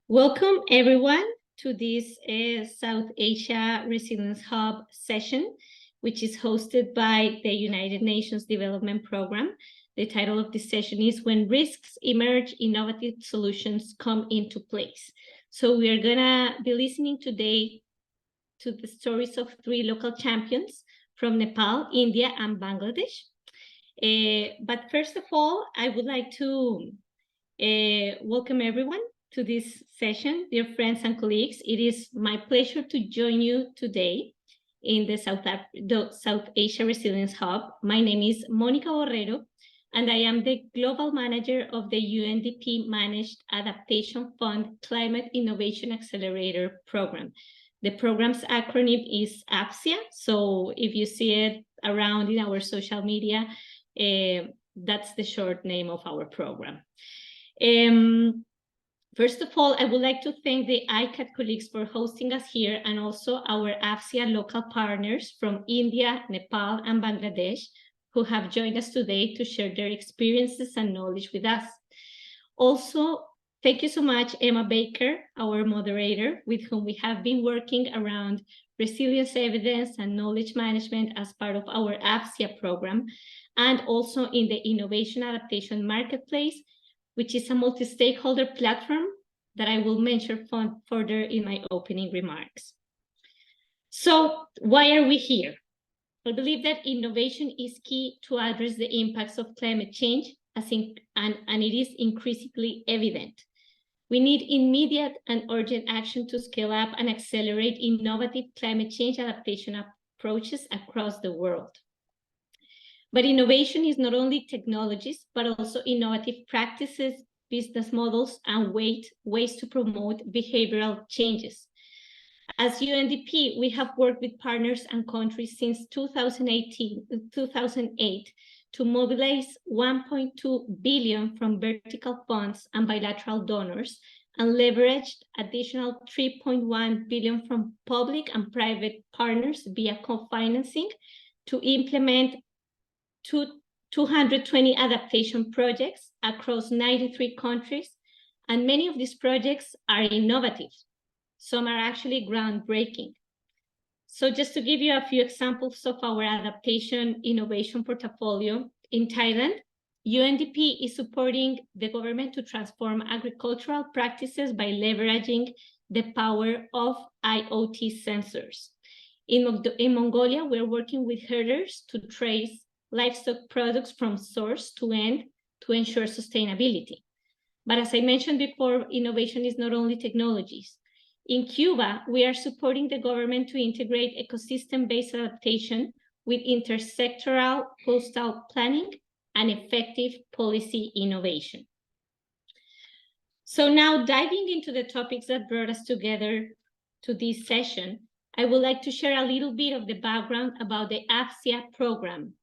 Welcome everyone to this South Asia Resilience Hub session, which is hosted by the United Nations Development Program. The title of this session is When Risks Emerge, Innovative Solutions Come into Place. So we are gonna be listening today to the stories of 3 local champions from Nepal, India, and Bangladesh. But first of all, I would like to welcome everyone to this session. Dear friends and colleagues, it is my pleasure to join you today in the South Asia Resilience Hub. My name is Mónica Borrero, and I am the Global Manager of the UNDP Managed Adaptation Fund Climate Innovation Accelerator Program. The program's acronym is AFCIA, so if you see it around in our social media, that's the short name of our program. First of all, I would like to thank the ICAT colleagues for hosting us here, and also our AFCIA local partners from India, Nepal, and Bangladesh, who have joined us today to share their experiences and knowledge with us. Also, thank you so much, Emma Baker, our moderator, with whom we have been working around resilience evidence and knowledge management as part of our AFCIA program, and also in the Innovation Adaptation Marketplace, which is a multi-stakeholder platform that I will mention further in my opening remarks. So why are we here? I believe that innovation is key to address the impacts of climate change, and it is increasingly evident. We need immediate and urgent action to scale up and accelerate innovative climate change adaptation approaches across the world. But innovation is not only technologies, but also innovative practices, business models, and ways to promote behavioral changes. As UNDP, we have worked with partners and countries since 2008 to mobilize 1.2 billion from vertical funds and bilateral donors, and leveraged additional 3.1 billion from public and private partners via co-financing to implement 220 adaptation projects across 93 countries, and many of these projects are innovative. Some are actually groundbreaking. So just to give you a few examples of our adaptation innovation portfolio, in Thailand, UNDP is supporting the government to transform agricultural practices by leveraging the power of IoT sensors. In Mongolia, we're working with herders to trace livestock products from source to end to ensure sustainability. But as I mentioned before, innovation is not only technologies. In Cuba, we are supporting the government to integrate ecosystem-based adaptation with intersectoral coastal planning and effective policy innovation. So now, diving into the topics that brought us together to this session, I would like to share a little bit of the background about the AFCIA program.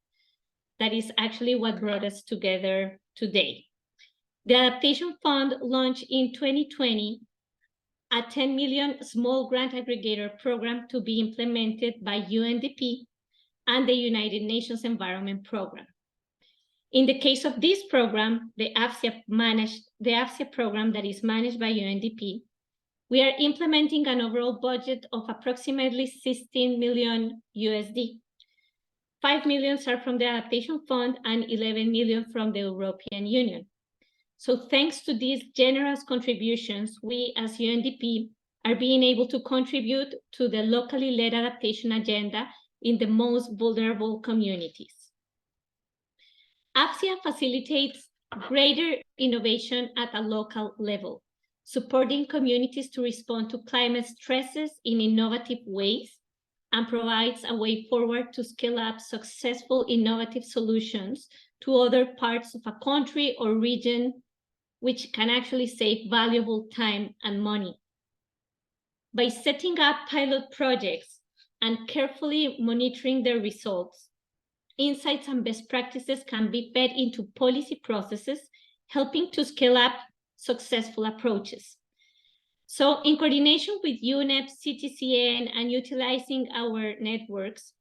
That is actually what brought us together today. The Adaptation Fund launched in 2020 a 10 million small grant aggregator program to be implemented by UNDP and the United Nations Environment Program. In the case of this program, the AFCIA program that is managed by UNDP, we are implementing an overall budget of approximately 16 million USD. 5 million are from the Adaptation Fund and 11 million from the European Union. So thanks to these generous contributions, we as UNDP are being able to contribute to the locally led adaptation agenda in the most vulnerable communities. AFCIA facilitates greater innovation at a local level, supporting communities to respond to climate stresses in innovative ways, and provides a way forward to scale up successful innovative solutions to other parts of a country or region, which can actually save valuable time and money. By setting up pilot projects and carefully monitoring their results, insights and best practices can be fed into policy processes, helping to scale up successful approaches. So in coordination with UNEP, CTCN, and utilizing our networks,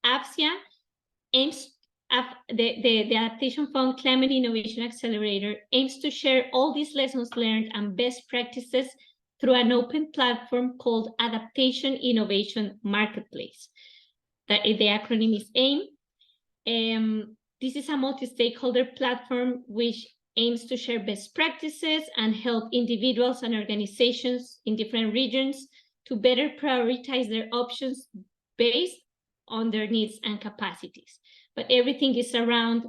AFCIA aims the Adaptation Fund Climate Innovation Accelerator aims to share all these lessons learned and best practices through an open platform called Adaptation Innovation Marketplace. The acronym is AIM. This is a multi-stakeholder platform which aims to share best practices and help individuals and organizations in different regions to better prioritize their options based on their needs and capacities. But everything is around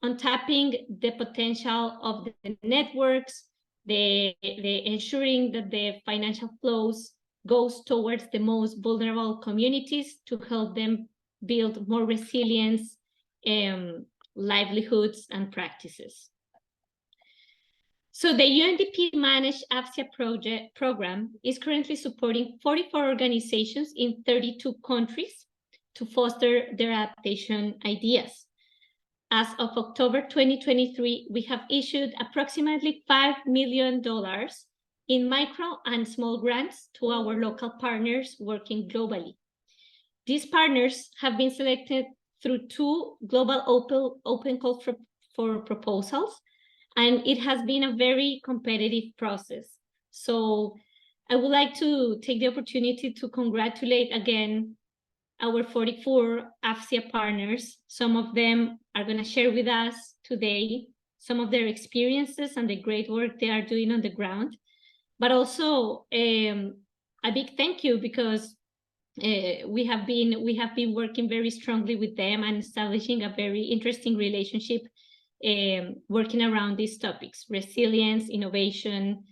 untapping the potential of the networks, the ensuring that the financial flows goes towards the most vulnerable communities to help them build more resilience, livelihoods, and practices. So the UNDP-managed AFCIA program is currently supporting 44 organizations in 32 countries to foster their adaptation ideas. As of October 2023, we have issued approximately $5 million in micro and small grants to our local partners working globally. These partners have been selected through 2 global open calls for proposals, and it has been a very competitive process. So I would like to take the opportunity to congratulate again our 44 AFCIA partners. Some of them are going to share with us today some of their experiences and the great work they are doing on the ground. But also a big thank you, because we have been working very strongly with them and establishing a very interesting relationship, working around these topics: resilience, innovation,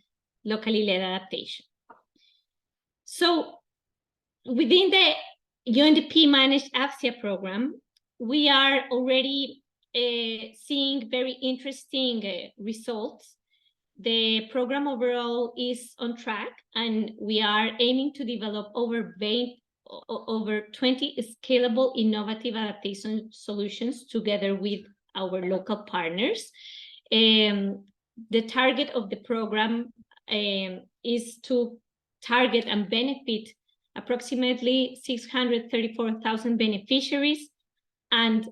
locally led adaptation. So within the UNDP managed AFCIA program, we are already seeing very interesting results. The program overall is on track, and we are aiming to develop over 20 scalable, innovative adaptation solutions together with our local partners. The target of the program is to target and benefit approximately 634,000 beneficiaries, and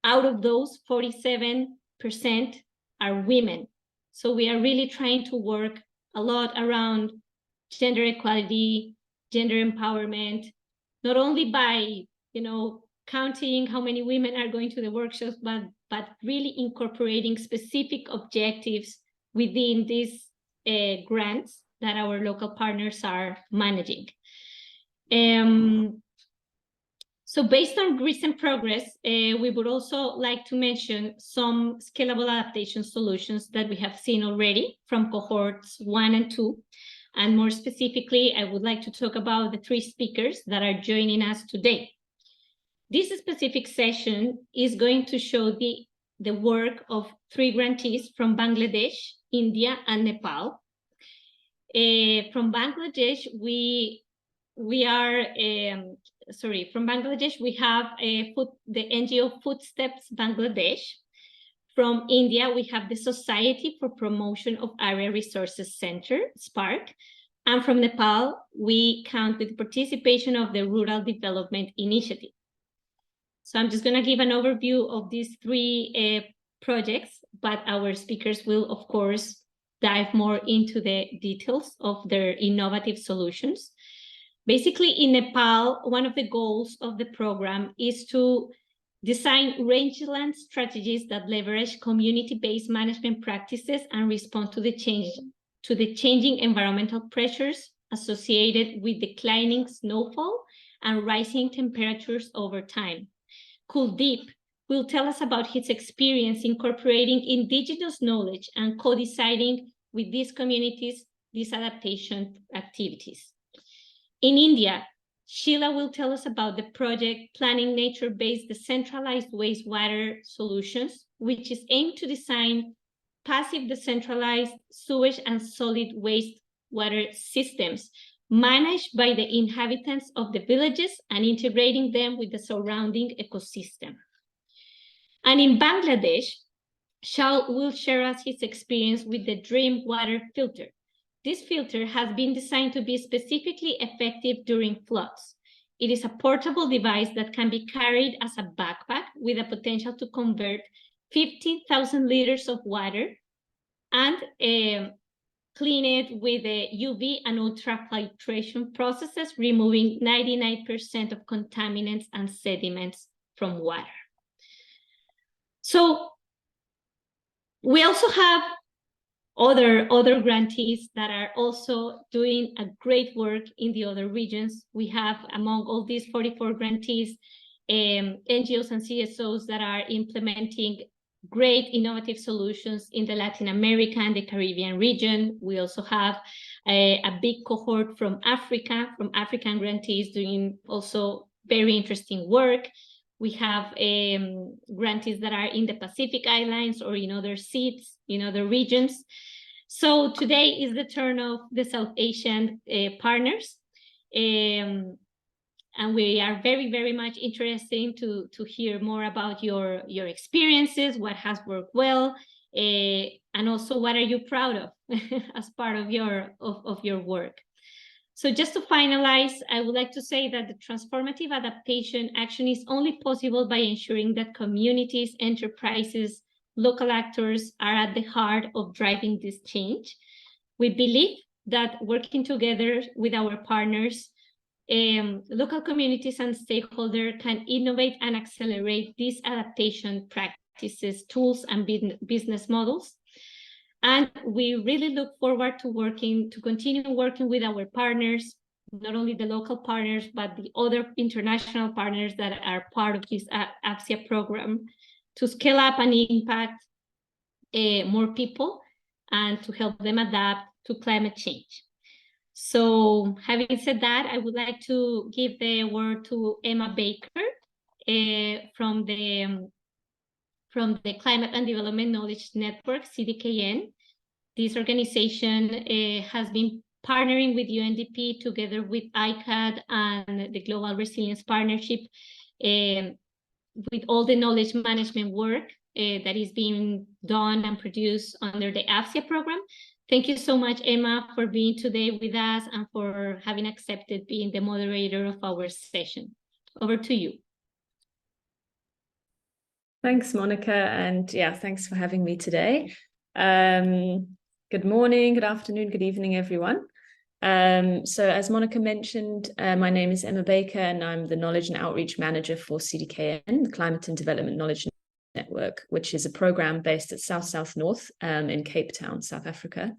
out of those, 47% are women. So we are really trying to work a lot around gender equality, gender empowerment, not only by, counting how many women are going to the workshops, but really incorporating specific objectives within these grants that our local partners are managing. So based on recent progress, we would also like to mention some scalable adaptation solutions that we have seen already from cohorts 1 and 2. And more specifically, I would like to talk about the 3 speakers that are joining us today. This specific session is going to show the work of 3 grantees from Bangladesh, India, and Nepal. From Bangladesh, from Bangladesh, we have the NGO Footsteps Bangladesh. From India, we have the Society for Promotion of Area Resources Center, SPARC. And from Nepal, we count with the participation of the Rural Development Initiative. So I'm just going to give an overview of these 3 projects, but our speakers will, of course, dive more into the details of their innovative solutions. Basically, in Nepal, one of the goals of the program is to design rangeland strategies that leverage community-based management practices and respond to the changing environmental pressures associated with declining snowfall and rising temperatures over time. Kuldeep will tell us about his experience incorporating indigenous knowledge and co-deciding with these communities these adaptation activities. In India, Sheila will tell us about the project Planning Nature-Based Decentralized Wastewater Solutions, which is aimed to design passive decentralized sewage and solid wastewater systems managed by the inhabitants of the villages and integrating them with the surrounding ecosystem. And in Bangladesh, Shal will share us his experience with the Dream Water Filter. This filter has been designed to be specifically effective during floods. It is a portable device that can be carried as a backpack with a potential to convert 15,000 liters of water and clean it with the UV and ultrafiltration processes, removing 99% of contaminants and sediments from water. So we also have other grantees that are also doing a great work in the other regions. We have, among all these 44 grantees, NGOs and CSOs that are implementing great innovative solutions in the Latin America and the Caribbean region. We also have a big cohort from Africa, from African grantees doing also very interesting work. We have grantees that are in the Pacific Islands or in other seats, in other regions. So today is the turn of the South Asian partners. And we are very, very much interested to hear more about your experiences, what has worked well, and also what are you proud of as part of your work. So just to finalize, I would like to say that the transformative adaptation action is only possible by ensuring that communities, enterprises, local actors are at the heart of driving this change. We believe that working together with our partners, local communities and stakeholders can innovate and accelerate these adaptation practices, tools, and business models. And we really look forward to continue working with our partners, not only the local partners, but the other international partners that are part of this AFCIA program, to scale up and impact more people and to help them adapt to climate change. So having said that, I would like to give the word to Emma Baker from the Climate and Development Knowledge Network, CDKN. This organization has been partnering with UNDP together with ICAD and the Global Resilience Partnership with all the knowledge management work that is being done and produced under the AFCIA program. Thank you so much, Emma, for being today with us and for having accepted being the moderator of our session. Over to you. Thanks, Monica, and yeah, thanks for having me today. Good morning, good afternoon, good evening, everyone. So as Monica mentioned, my name is Emma Baker, and I'm the Knowledge and Outreach Manager for CDKN, the Climate and Development Knowledge Network, which is a program based at South North in Cape Town, South Africa.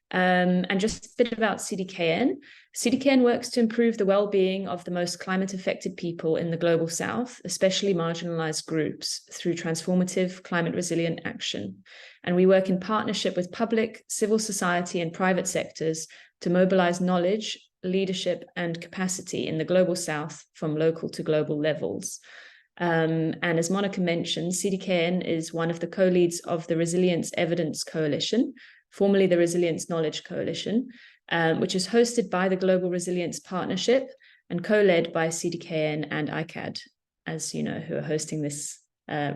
And just a bit about CDKN. CDKN works to improve the well-being of the most climate-affected people in the Global South, especially marginalized groups, through transformative climate-resilient action. And we work in partnership with public, civil society, and private sectors to mobilize knowledge, leadership, and capacity in the Global South from local to global levels. And as Monica mentioned, CDKN is one of the co-leads of the Resilience Evidence Coalition, formerly the Resilience Knowledge Coalition, which is hosted by the Global Resilience Partnership and co-led by CDKN and ICAD, as you know, who are hosting this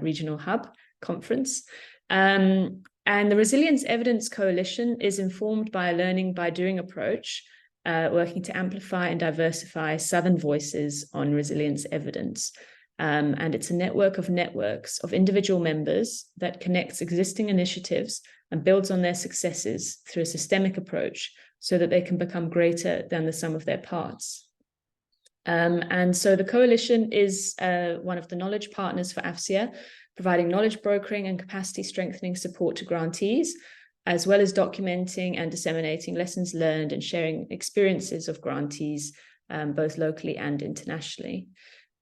regional hub conference. And the Resilience Evidence Coalition is informed by a learning by doing approach, working to amplify and diversify Southern voices on resilience evidence. And it's a network of networks of individual members that connects existing initiatives and builds on their successes through a systemic approach so that they can become greater than the sum of their parts. And so the coalition is one of the knowledge partners for AFCIA, providing knowledge brokering and capacity strengthening support to grantees, as well as documenting and disseminating lessons learned and sharing experiences of grantees, both locally and internationally.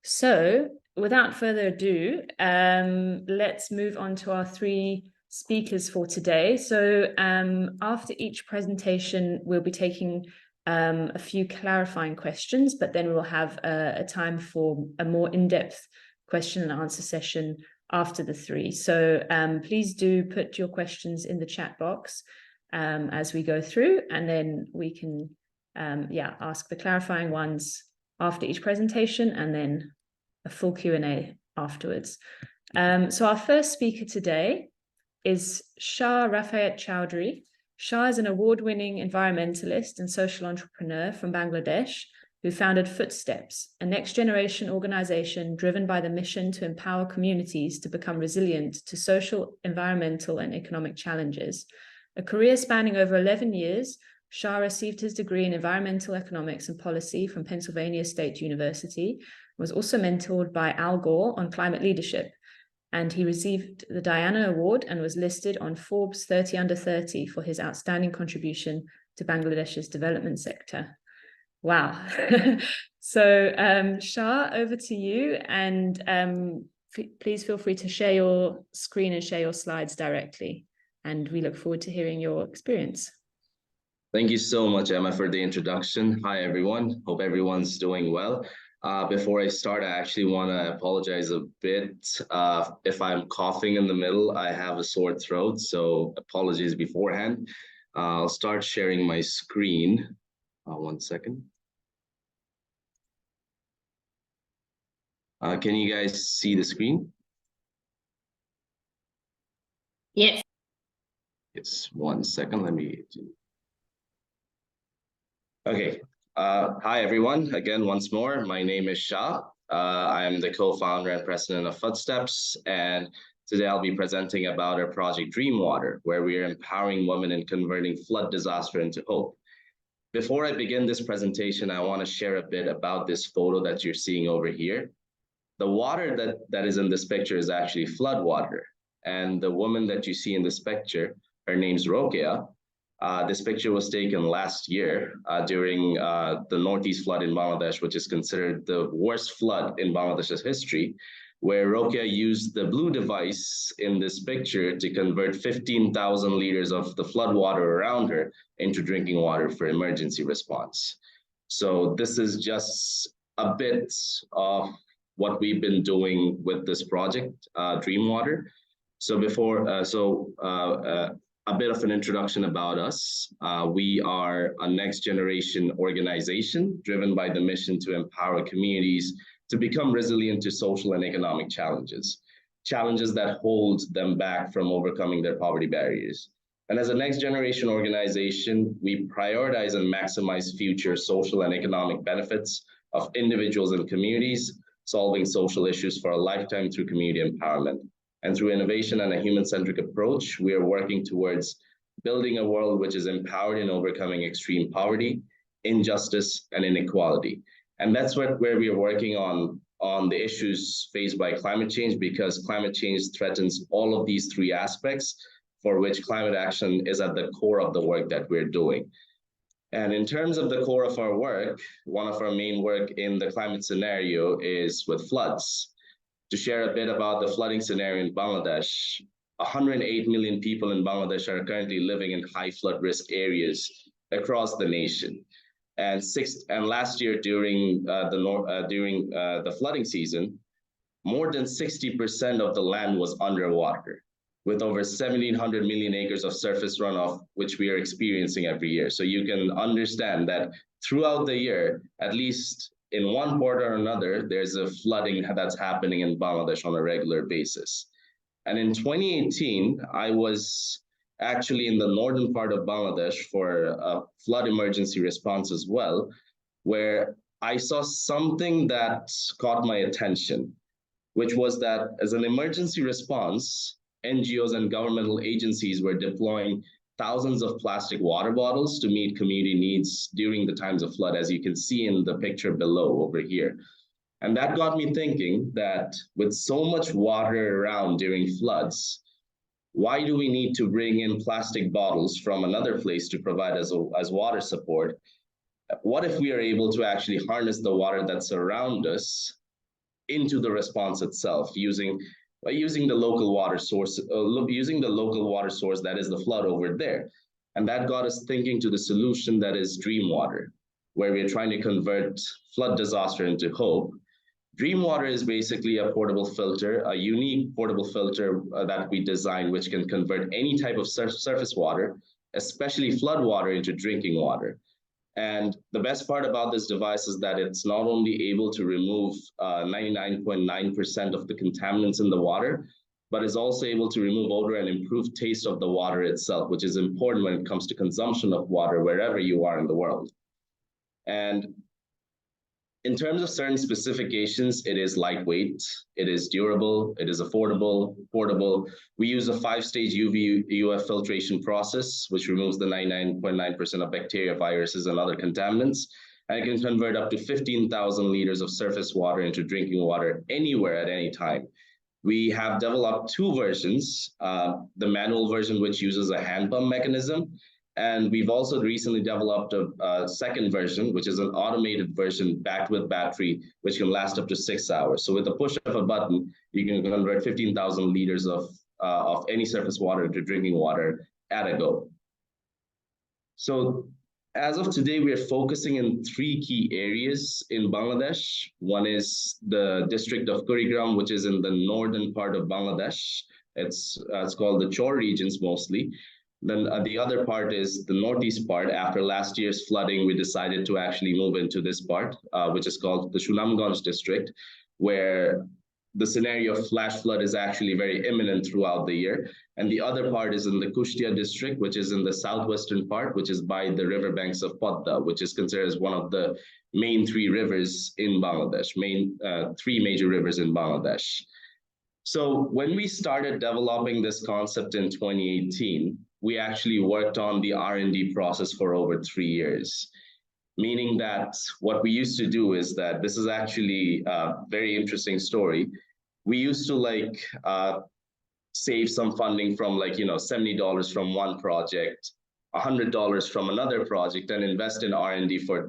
So without further ado, let's move on to our three speakers for today. So after each presentation, we'll be taking a few clarifying questions, but then we'll have a time for a more in-depth question and answer session after the three. So please do put your questions in the chat box as we go through, and then we can ask the clarifying ones after each presentation, and then a full Q&A afterwards. So our first speaker today is Shah Rafayat Chowdhury. Shah is an award-winning environmentalist and social entrepreneur from Bangladesh, who founded Footsteps, a next-generation organization driven by the mission to empower communities to become resilient to social, environmental, and economic challenges. A career spanning over 11 years, Shah received his degree in environmental economics and policy from Pennsylvania State University, was also mentored by Al Gore on climate leadership, and he received the Diana Award and was listed on Forbes 30 Under 30 for his outstanding contribution to Bangladesh's development sector. Wow. So Shah, over to you, and please feel free to share your screen and share your slides directly, and we look forward to hearing your experience. Thank you so much, Emma, for the introduction. Hi, everyone. Hope everyone's doing well. Before I start, I actually want to apologize a bit if I'm coughing in the middle. I have a sore throat, so apologies beforehand. I'll start sharing my screen. 1 second. Can you guys see the screen? Yes. Yes, 1 second. Let me do. Okay. Hi, everyone. Again, once more, my name is Shah. I am the co-founder and president of Footsteps, and today I'll be presenting about our project Dream Water, where we are empowering women and converting flood disaster into hope. Before I begin this presentation, I want to share a bit about this photo that you're seeing over here. The water that is in this picture is actually flood water, and the woman that you see in this picture, her name's Rokeya. This picture was taken last year during the Northeast flood in Bangladesh, which is considered the worst flood in Bangladesh's history, where Rokeya used the blue device in this picture to convert 15,000 liters of the flood water around her into drinking water for emergency response. So this is just a bit of what we've been doing with this project, Dream Water. So a bit of an introduction about us. We are a next generation organization driven by the mission to empower communities to become resilient to social and economic challenges that hold them back from overcoming their poverty barriers. And as a next generation organization, we prioritize and maximize future social and economic benefits of individuals and communities, solving social issues for a lifetime through community empowerment. And through innovation and a human-centric approach, we are working towards building a world which is empowered in overcoming extreme poverty, injustice, and inequality. And that's where we are working on the issues faced by climate change, because climate change threatens all of these three aspects, for which climate action is at the core of the work that we're doing. And in terms of the core of our work, one of our main work in the climate scenario is with floods. To share a bit about the flooding scenario in Bangladesh, 108 million people in Bangladesh are currently living in high flood risk areas across the nation. And last year during the flooding season, more than 60% of the land was underwater, with over 1,700 million acres of surface runoff, which we are experiencing every year. So you can understand that throughout the year, at least in one part or another, there's a flooding that's happening in Bangladesh on a regular basis. And in 2018, I was actually in the northern part of Bangladesh for a flood emergency response as well, where I saw something that caught my attention, which was that as an emergency response, NGOs and governmental agencies were deploying thousands of plastic water bottles to meet community needs during the times of flood, as you can see in the picture below over here. And that got me thinking that with so much water around during floods, why do we need to bring in plastic bottles from another place to provide as water support? What if we are able to actually harness the water that's around us into the response itself, by using the local water source, that is the flood over there? And that got us thinking to the solution that is Dream Water, where we're trying to convert flood disaster into hope. Dream Water is basically a portable filter, a unique portable filter that we designed, which can convert any type of surface water, especially flood water, into drinking water. And the best part about this device is that it's not only able to remove 99.9% of the contaminants in the water, but is also able to remove odor and improve taste of the water itself, which is important when it comes to consumption of water wherever you are in the world. And In terms of certain specifications, it is lightweight, it is durable, it is affordable, portable. We use a 5-stage UV-UF filtration process, which removes the 99.9% of bacteria, viruses, and other contaminants. And it can convert up to 15,000 liters of surface water into drinking water anywhere at any time. We have developed 2 versions, the manual version, which uses a hand pump mechanism. And we've also recently developed a second version, which is an automated version backed with battery, which can last up to 6 hours. So with the push of a button, you can convert 15,000 liters of any surface water into drinking water at a go. So as of today, we are focusing in 3 key areas in Bangladesh. One is the district of Kurigram, which is in the northern part of Bangladesh. It's called the Chor regions mostly. Then the other part is the northeast part. After last year's flooding, we decided to actually move into this part, which is called the Sunamganj district, where the scenario of flash flood is actually very imminent throughout the year. And the other part is in the Kushtia district, which is in the southwestern part, which is by the riverbanks of Padda, which is considered as one of the main 3 rivers in Bangladesh, 3 major rivers in Bangladesh. So when we started developing this concept in 2018, we actually worked on the R&D process for over 3 years, meaning that what we used to do is that this is actually a very interesting story. We used to save some funding from $70 from one project, $100 from another project, and invest in R&D for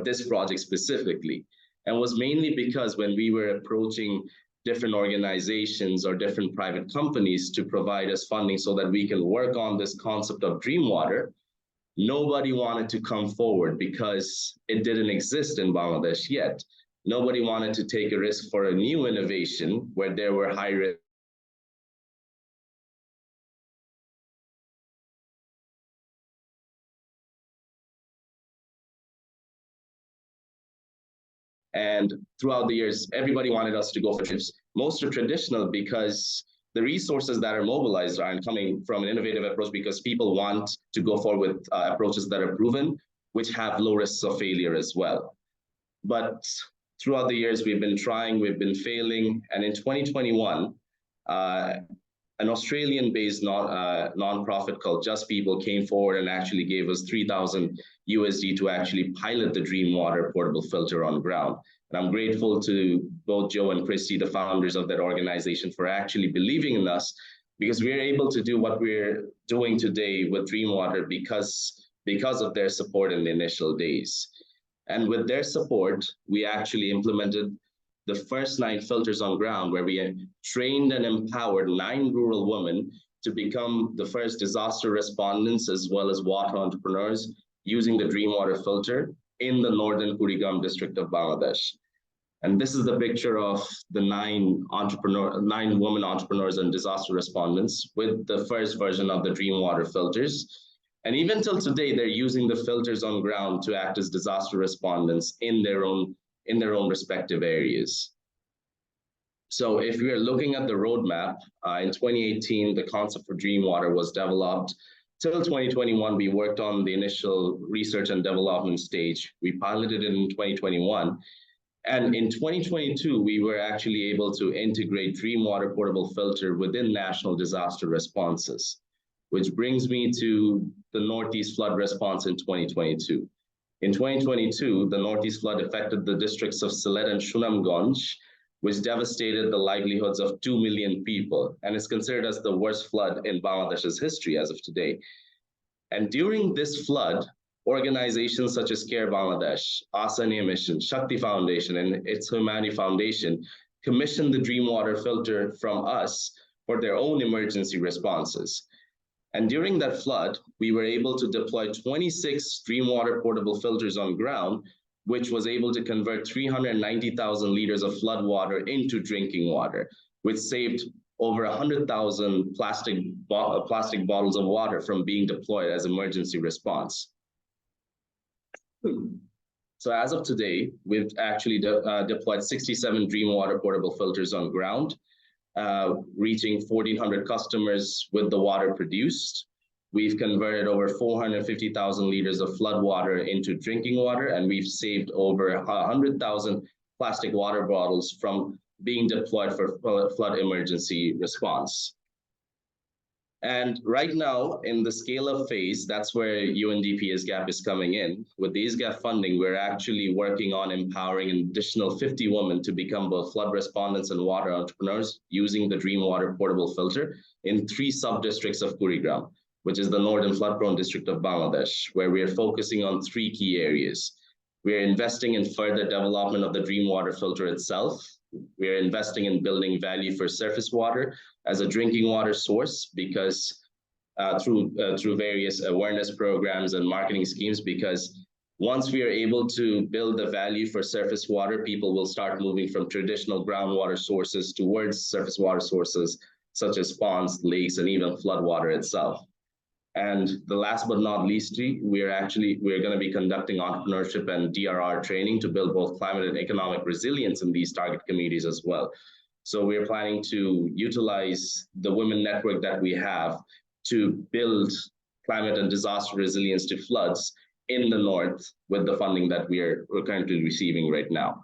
this project specifically. And was mainly because when we were approaching different organizations or different private companies to provide us funding so that we can work on this concept of Dream Water, nobody wanted to come forward because it didn't exist in Bangladesh yet. Nobody wanted to take a risk for a new innovation where there were high risk. And throughout the years, everybody wanted us to go for trips. Most are traditional because the resources that are mobilized aren't coming from an innovative approach because people want to go forward with approaches that are proven, which have low risks of failure as well. But throughout the years, we've been trying, we've been failing. And in 2021, an Australian-based nonprofit called Just People came forward and actually gave us $3,000 USD to actually pilot the Dream Water portable filter on ground. And I'm grateful to both Joe and Christy, the founders of that organization, for actually believing in us, because we're able to do what we're doing today with Dream Water because of their support in the initial days. And with their support, we actually implemented the first 9 filters on ground, where we trained and empowered 9 rural women to become the first disaster respondents as well as water entrepreneurs using the Dream Water filter in the northern Kurigram district of Bangladesh. And this is the picture of the 9 women entrepreneurs and disaster respondents with the first version of the Dream Water filters. And even till today, they're using the filters on ground to act as disaster respondents in their own respective areas. So if we are looking at the roadmap, in 2018, the concept for Dream Water was developed. Till 2021, we worked on the initial research and development stage. We piloted it in 2021. And in 2022, we were actually able to integrate Dream Water portable filter within national disaster responses, which brings me to the Northeast flood response in 2022. In 2022, the Northeast flood affected the districts of Sylhet and Sunamganj, which devastated the livelihoods of 2 million people, and is considered as the worst flood in Bangladesh's history as of today. And during this flood, organizations such as CARE Bangladesh, Asaniya Mission, Shakti Foundation, and its Humanity Foundation commissioned the Dream Water filter from us for their own emergency responses. And during that flood, we were able to deploy 26 Dream Water portable filters on ground, which was able to convert 390,000 liters of flood water into drinking water, which saved over 100,000 plastic bottles of water from being deployed as emergency response. So as of today, we've actually deployed 67 Dream Water portable filters on ground, reaching 1,400 customers with the water produced. We've converted over 450,000 liters of flood water into drinking water, and we've saved over 100,000 plastic water bottles from being deployed for flood emergency response. And right now, in the scale-up phase, that's where UNDP ISGAP is coming in. With the ISGAP funding, we're actually working on empowering an additional 50 women to become both flood respondents and water entrepreneurs using the Dream Water portable filter in 3 sub-districts of Kurigram, which is the northern flood-prone district of Bangladesh, where we are focusing on 3 key areas. We are investing in further development of the Dream Water filter itself. We are investing in building value for surface water as a drinking water source, because through various awareness programs and marketing schemes, because once we are able to build the value for surface water, people will start moving from traditional groundwater sources towards surface water sources, such as ponds, lakes, and even flood water itself. And the last but not least, we're going to be conducting entrepreneurship and DRR training to build both climate and economic resilience in these target communities as well. So we're planning to utilize the women network that we have to build climate and disaster resilience to floods in the north with the funding that we're currently receiving right now.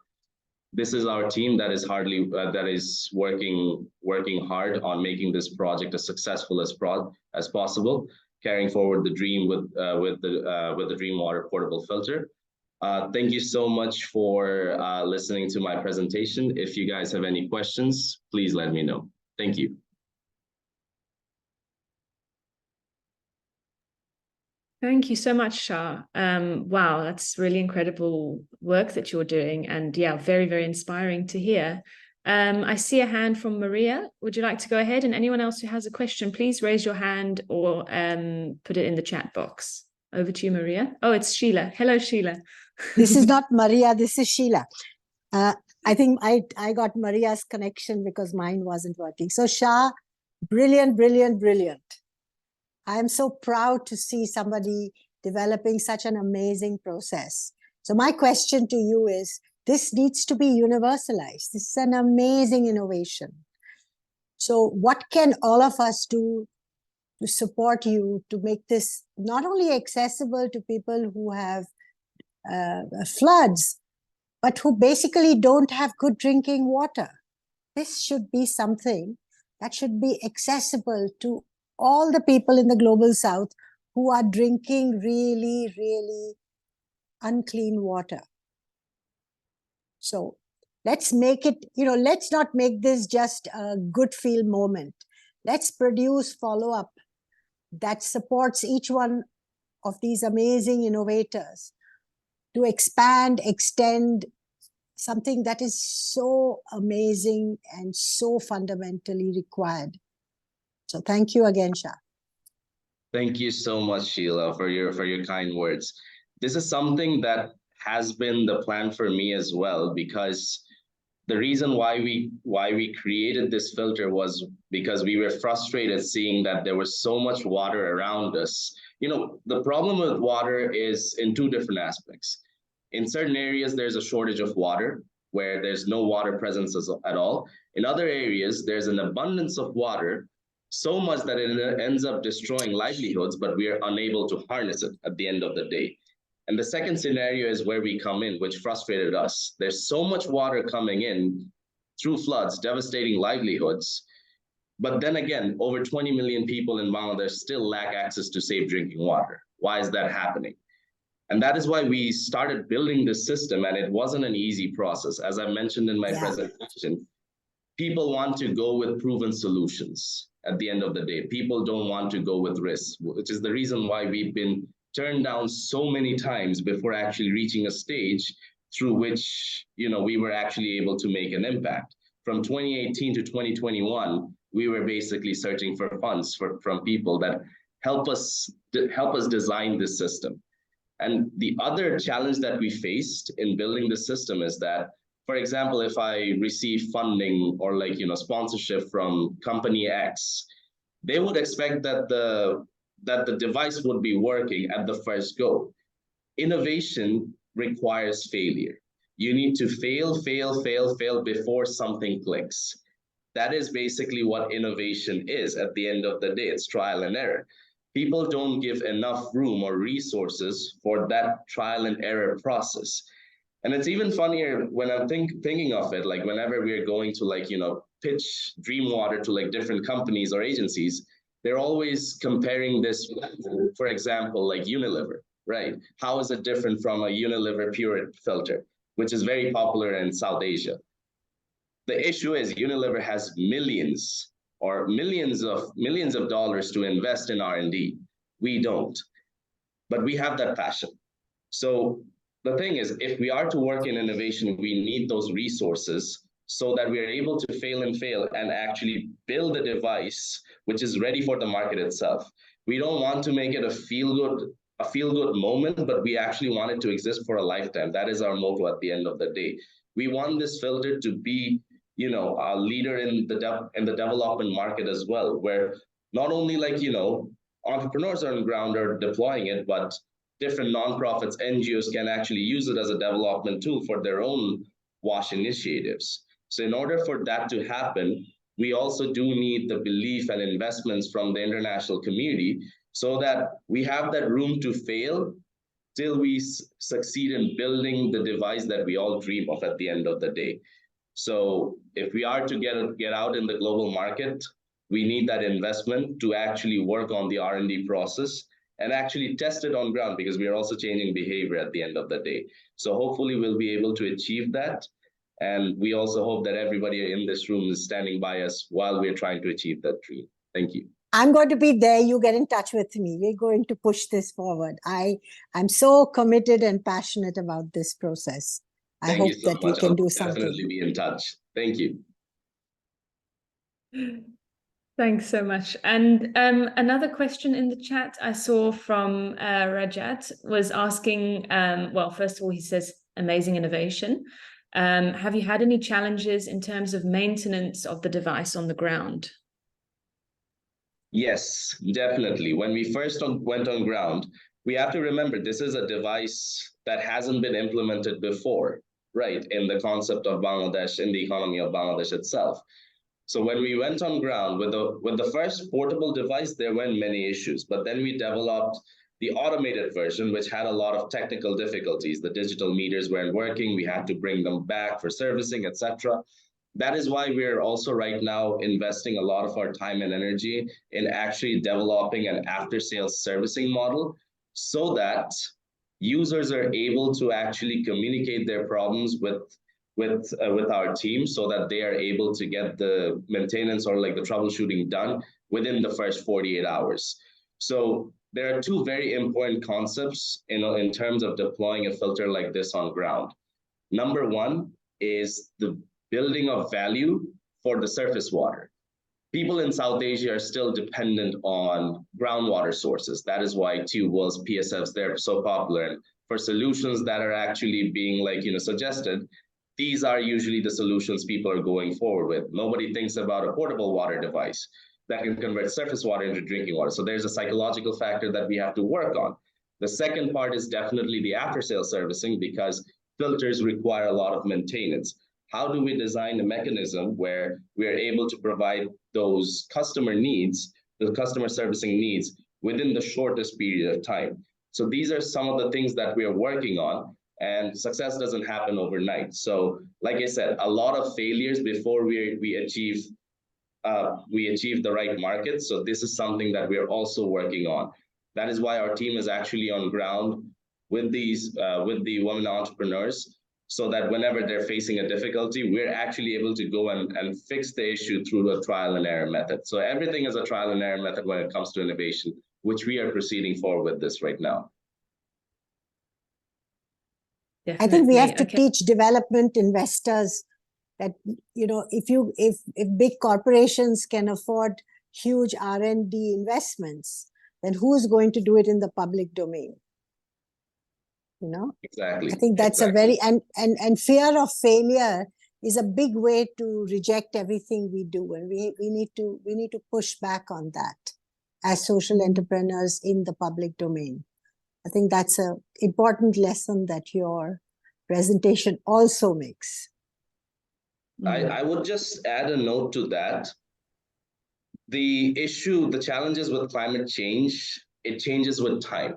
This is our team that is working hard on making this project as successful as possible, carrying forward the dream with the Dream Water portable filter. Thank you so much for listening to my presentation. If you guys have any questions, please let me know. Thank you. Thank you so much, Shah. Wow, that's really incredible work that you're doing, and yeah, very, very inspiring to hear. I see a hand from Maria. Would you like to go ahead? And anyone else who has a question, please raise your hand or put it in the chat box. Over to you, Maria. Oh, it's Sheila. Hello, Sheila. This is not Maria, this is Sheila. I think I got Maria's connection because mine wasn't working. So Shah, brilliant, brilliant, brilliant. I am so proud to see somebody developing such an amazing process. So my question to you is, this needs to be universalized. This is an amazing innovation. So what can all of us do to support you to make this not only accessible to people who have floods, but who basically don't have good drinking water? This should be something that should be accessible to all the people in the global south who are drinking really, really unclean water. So let's make it, let's not make this just a good feel moment. Let's produce follow-up that supports each one of these amazing innovators to expand, extend something that is so amazing and so fundamentally required. So thank you again, Shah. Thank you so much, Sheila, for your kind words. This is something that has been the plan for me as well, because the reason why we created this filter was because we were frustrated seeing that there was so much water around us. The problem with water is in 2 different aspects. In certain areas, there's a shortage of water where there's no water presence at all. In other areas, there's an abundance of water, so much that it ends up destroying livelihoods, but we are unable to harness it at the end of the day. And the second scenario is where we come in, which frustrated us. There's so much water coming in through floods, devastating livelihoods. But then again, over 20 million people in Bangladesh still lack access to safe drinking water. Why is that happening? And that is why we started building this system, and it wasn't an easy process. As I mentioned in my presentation, people want to go with proven solutions at the end of the day. People don't want to go with risks, which is the reason why we've been turned down so many times before actually reaching a stage through which we were actually able to make an impact. From 2018 to 2021, we were basically searching for funds from people that help us design this system. And the other challenge that we faced in building the system is that, for example, if I receive funding or sponsorship from company X, they would expect that the device would be working at the first go. Innovation requires failure. You need to fail before something clicks. That is basically what innovation is at the end of the day. It's trial and error. people don't give enough room or resources for that trial and error process. And it's even funnier when I'm thinking of it, like whenever we're going to like, pitch Dreamwater to like different companies or agencies, they're always comparing this, for example, like Unilever, right? How is it different from a Unilever Pure filter, which is very popular in South Asia? The issue is Unilever has millions of dollars to invest in R&D. We don't, but we have that passion. So the thing is, if we are to work in innovation, we need those resources so that we are able to fail and actually build a device which is ready for the market itself. We don't want to make it a feel-good moment, but we actually want it to exist for a lifetime. That is our motto at the end of the day. We want this filter to be, a leader in the development market as well, where not only like, entrepreneurs on the ground are deploying it, but different nonprofits, NGOs can actually use it as a development tool for their own WASH initiatives. So in order for that to happen, we also do need the belief and investments from the international community so that we have that room to fail till we succeed in building the device that we all dream of at the end of the day. So if we are to get out in the global market, we need that investment to actually work on the R&D process and actually test it on ground, because we are also changing behavior at the end of the day. So hopefully we'll be able to achieve that. And we also hope that everybody in this room is standing by us while we're trying to achieve that dream. Thank you. I'm going to be there. You get in touch with me. We're going to push this forward. I'm so committed and passionate about this process. I hope that we can do something. Definitely be in touch. Thank you. Thanks so much. And another question in the chat I saw from Rajat was asking, well, first of all, he says, amazing innovation. Have you had any challenges in terms of maintenance of the device on the ground? Yes, definitely. When we first went on ground, we have to remember this is a device that hasn't been implemented before, right? In the concept of Bangladesh, in the economy of Bangladesh itself. So when we went on ground with the first portable device, there weren't many issues, but then we developed the automated version, which had a lot of technical difficulties. The digital meters weren't working. We had to bring them back for servicing, etc. That is why we're also right now investing a lot of our time and energy in actually developing an after-sales servicing model so that users are able to actually communicate their problems with our team so that they are able to get the maintenance or like the troubleshooting done within the first 48 hours. So there are two very important concepts in terms of deploying a filter like this on ground. Number one is the building of value for the surface water. People in South Asia are still dependent on groundwater sources. That is why tube wells, PSFs, they're so popular. And for solutions that are actually being suggested, these are usually the solutions people are going forward with. Nobody thinks about a portable water device that can convert surface water into drinking water. So there's a psychological factor that we have to work on. The second part is definitely the after-sale servicing, because filters require a lot of maintenance. How do we design a mechanism where we are able to provide those customer needs, the customer servicing needs, within the shortest period of time? So these are some of the things that we are working on, and success doesn't happen overnight. So like I said, a lot of failures before we achieve the right market. So this is something that we are also working on. That is why our team is actually on ground with the women entrepreneurs, so that whenever they're facing a difficulty, we're actually able to go and fix the issue through a trial and error method. So everything is a trial and error method when it comes to innovation, which we are proceeding forward with this right now. Definitely. I think we have to teach development investors that, if big corporations can afford huge R&D investments, then who's going to do it in the public domain? Exactly. I think that's a very, and fear of failure is a big way to reject everything we do. And we need to push back on that as social entrepreneurs in the public domain. I think that's an important lesson that your presentation also makes. I would just add a note to that. The challenges with climate change it changes with time.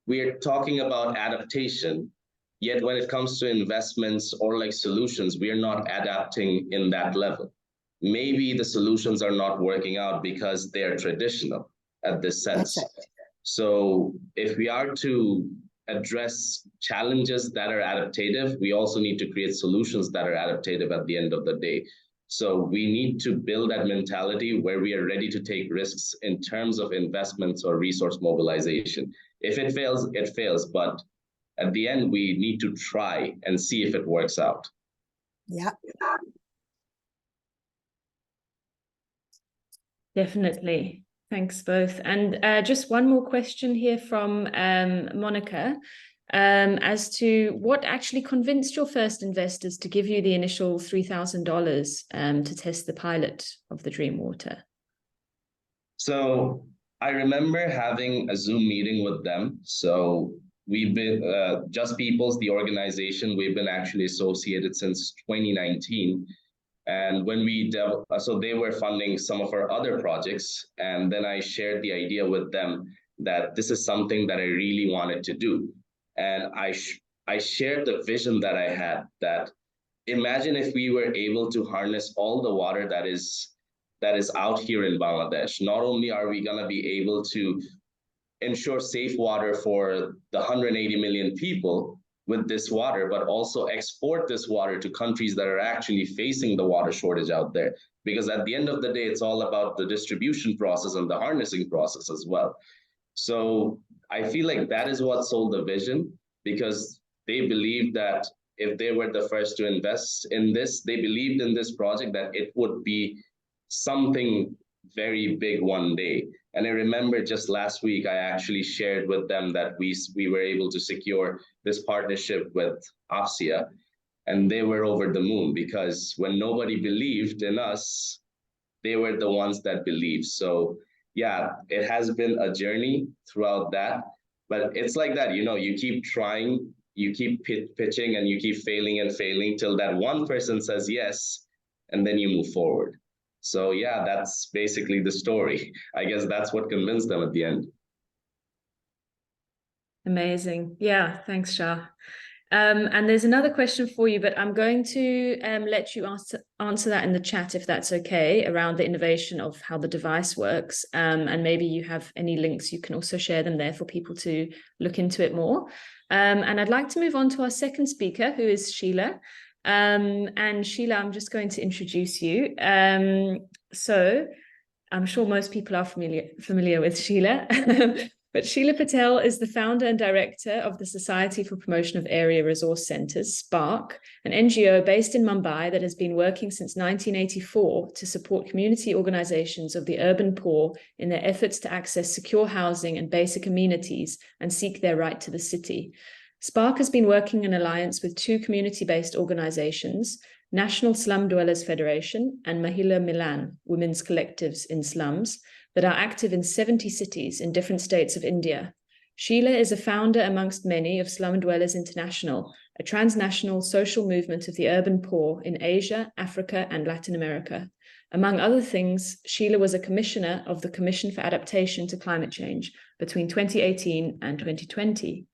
We are talking about adaptation, yet when it comes to investments or like solutions, we are not adapting in that level. Maybe the solutions are not working out because they are traditional at this sense. That's right. So if we are to address challenges that are adaptive, we also need to create solutions that are adaptive at the end of the day. So we need to build that mentality where we are ready to take risks in terms of investments or resource mobilization. If it fails, it fails. But at the end, we need to try and see if it works out. Yeah. Definitely. Thanks both. And just one more question here from Monica, as to what actually convinced your first investors to give you the initial $3,000 to test the pilot of the Dream Water? So I remember having a Zoom meeting with them. So we've been, Just Peoples, the organization, we've been actually associated since 2019. And when so they were funding some of our other projects. And then I shared the idea with them that this is something that I really wanted to do. And I shared the vision that I had, that imagine if we were able to harness all the water that is out here in Bangladesh. Not only are we going to be able to ensure safe water for the 180 million people with this water, but also export this water to countries that are actually facing the water shortage out there. Because at the end of the day, it's all about the distribution process and the harnessing process as well. So I feel like that is what sold the vision, because they believed that if they were the first to invest in this, they believed in this project that it would be something very big one day. And I remember just last week, I actually shared with them that we were able to secure this partnership with AFSIA, and they were over the moon, because when nobody believed in us, they were the ones that believed. So yeah, it has been a journey throughout that, but it's like that, you keep trying, you keep pitching, and you keep failing and failing till that one person says yes, and then you move forward. So yeah, that's basically the story. I guess that's what convinced them at the end. Amazing. Yeah, thanks, Shah. And there's another question for you, but I'm going to let you answer that in the chat, if that's okay, around the innovation of how the device works. And maybe you have any links, you can also share them there for people to look into it more. And I'd like to move on to our second speaker, who is Sheila. And Sheila, I'm just going to introduce you. So I'm sure most people are familiar with Sheila. But Sheila Patel is the founder and director of the Society for Promotion of Area Resource Centres, SPARC, an NGO based in Mumbai that has been working since 1984 to support community organisations of the urban poor in their efforts to access secure housing and basic amenities and seek their right to the city. SPARC has been working in alliance with two community-based organisations, National Slum Dwellers Federation and Mahila Milan, women's collectives in slums, that are active in 70 cities in different states of India. Sheila is a founder amongst many of Slum Dwellers International, a transnational social movement of the urban poor in Asia, Africa, and Latin America. Among other things, Sheila was a commissioner of the Commission for Adaptation to Climate Change between 2018 and 2020.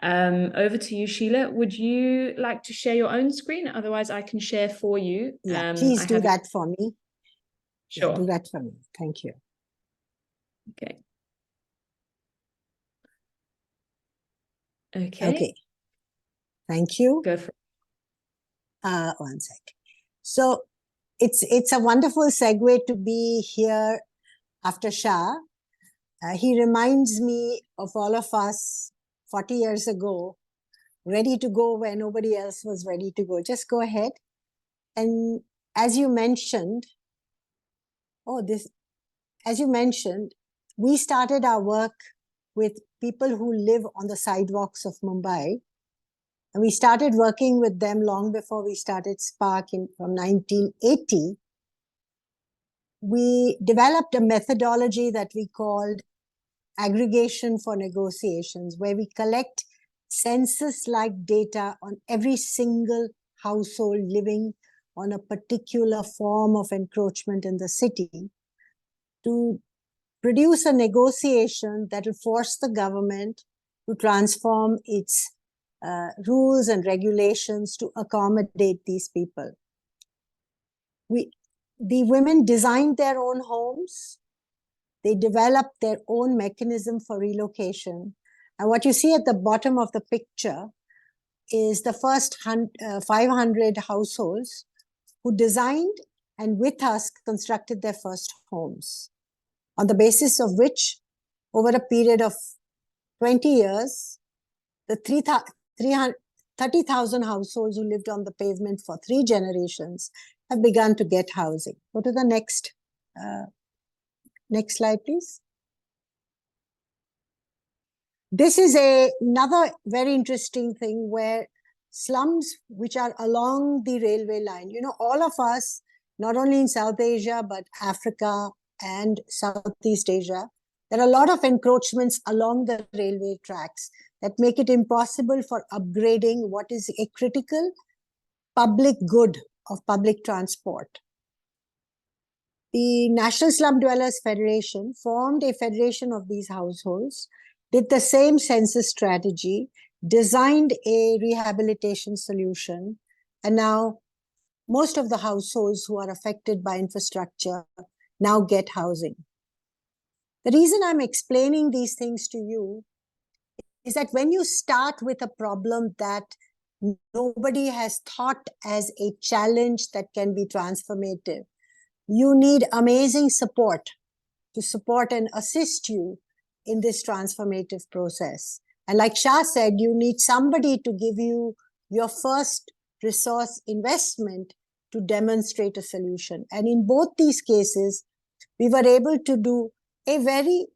Over to you, Sheila. Would you like to share your own screen? Otherwise, I can share for you. Yeah, please do that for me. Sure. Yeah, do that for me. Thank you. Okay. Okay. Thank you. Go for it. One sec. So it's a wonderful segue to be here after Shah. He reminds me of all of us 40 years ago, ready to go where nobody else was ready to go. Just go ahead. And as you mentioned, we started our work with people who live on the sidewalks of Mumbai. And we started working with them long before we started SPARC from 1980. We developed a methodology that we called aggregation for negotiations, where we collect census-like data on every single household living on a particular form of encroachment in the city to produce a negotiation that will force the government to transform its rules and regulations to accommodate these people. The women designed their own homes. They developed their own mechanism for relocation. And what you see at the bottom of the picture is the first 500 households who designed and with us constructed their first homes, on the basis of which, over a period of 20 years, the 30,000 households who lived on the pavement for 3 generations have begun to get housing. Go to the next slide, please. This is another very interesting thing where slums which are along the railway line, you know, all of us, not only in South Asia, but Africa and Southeast Asia, there are a lot of encroachments along the railway tracks that make it impossible for upgrading what is a critical public good of public transport. The National Slum Dwellers Federation formed a federation of these households, did the same census strategy, designed a rehabilitation solution, and now most of the households who are affected by infrastructure now get housing. The reason I'm explaining these things to you is that when you start with a problem that nobody has thought as a challenge that can be transformative, you need amazing support to support and assist you in this transformative process. And like Shah said, you need somebody to give you your first resource investment to demonstrate a solution. And in both these cases, we were able to do a very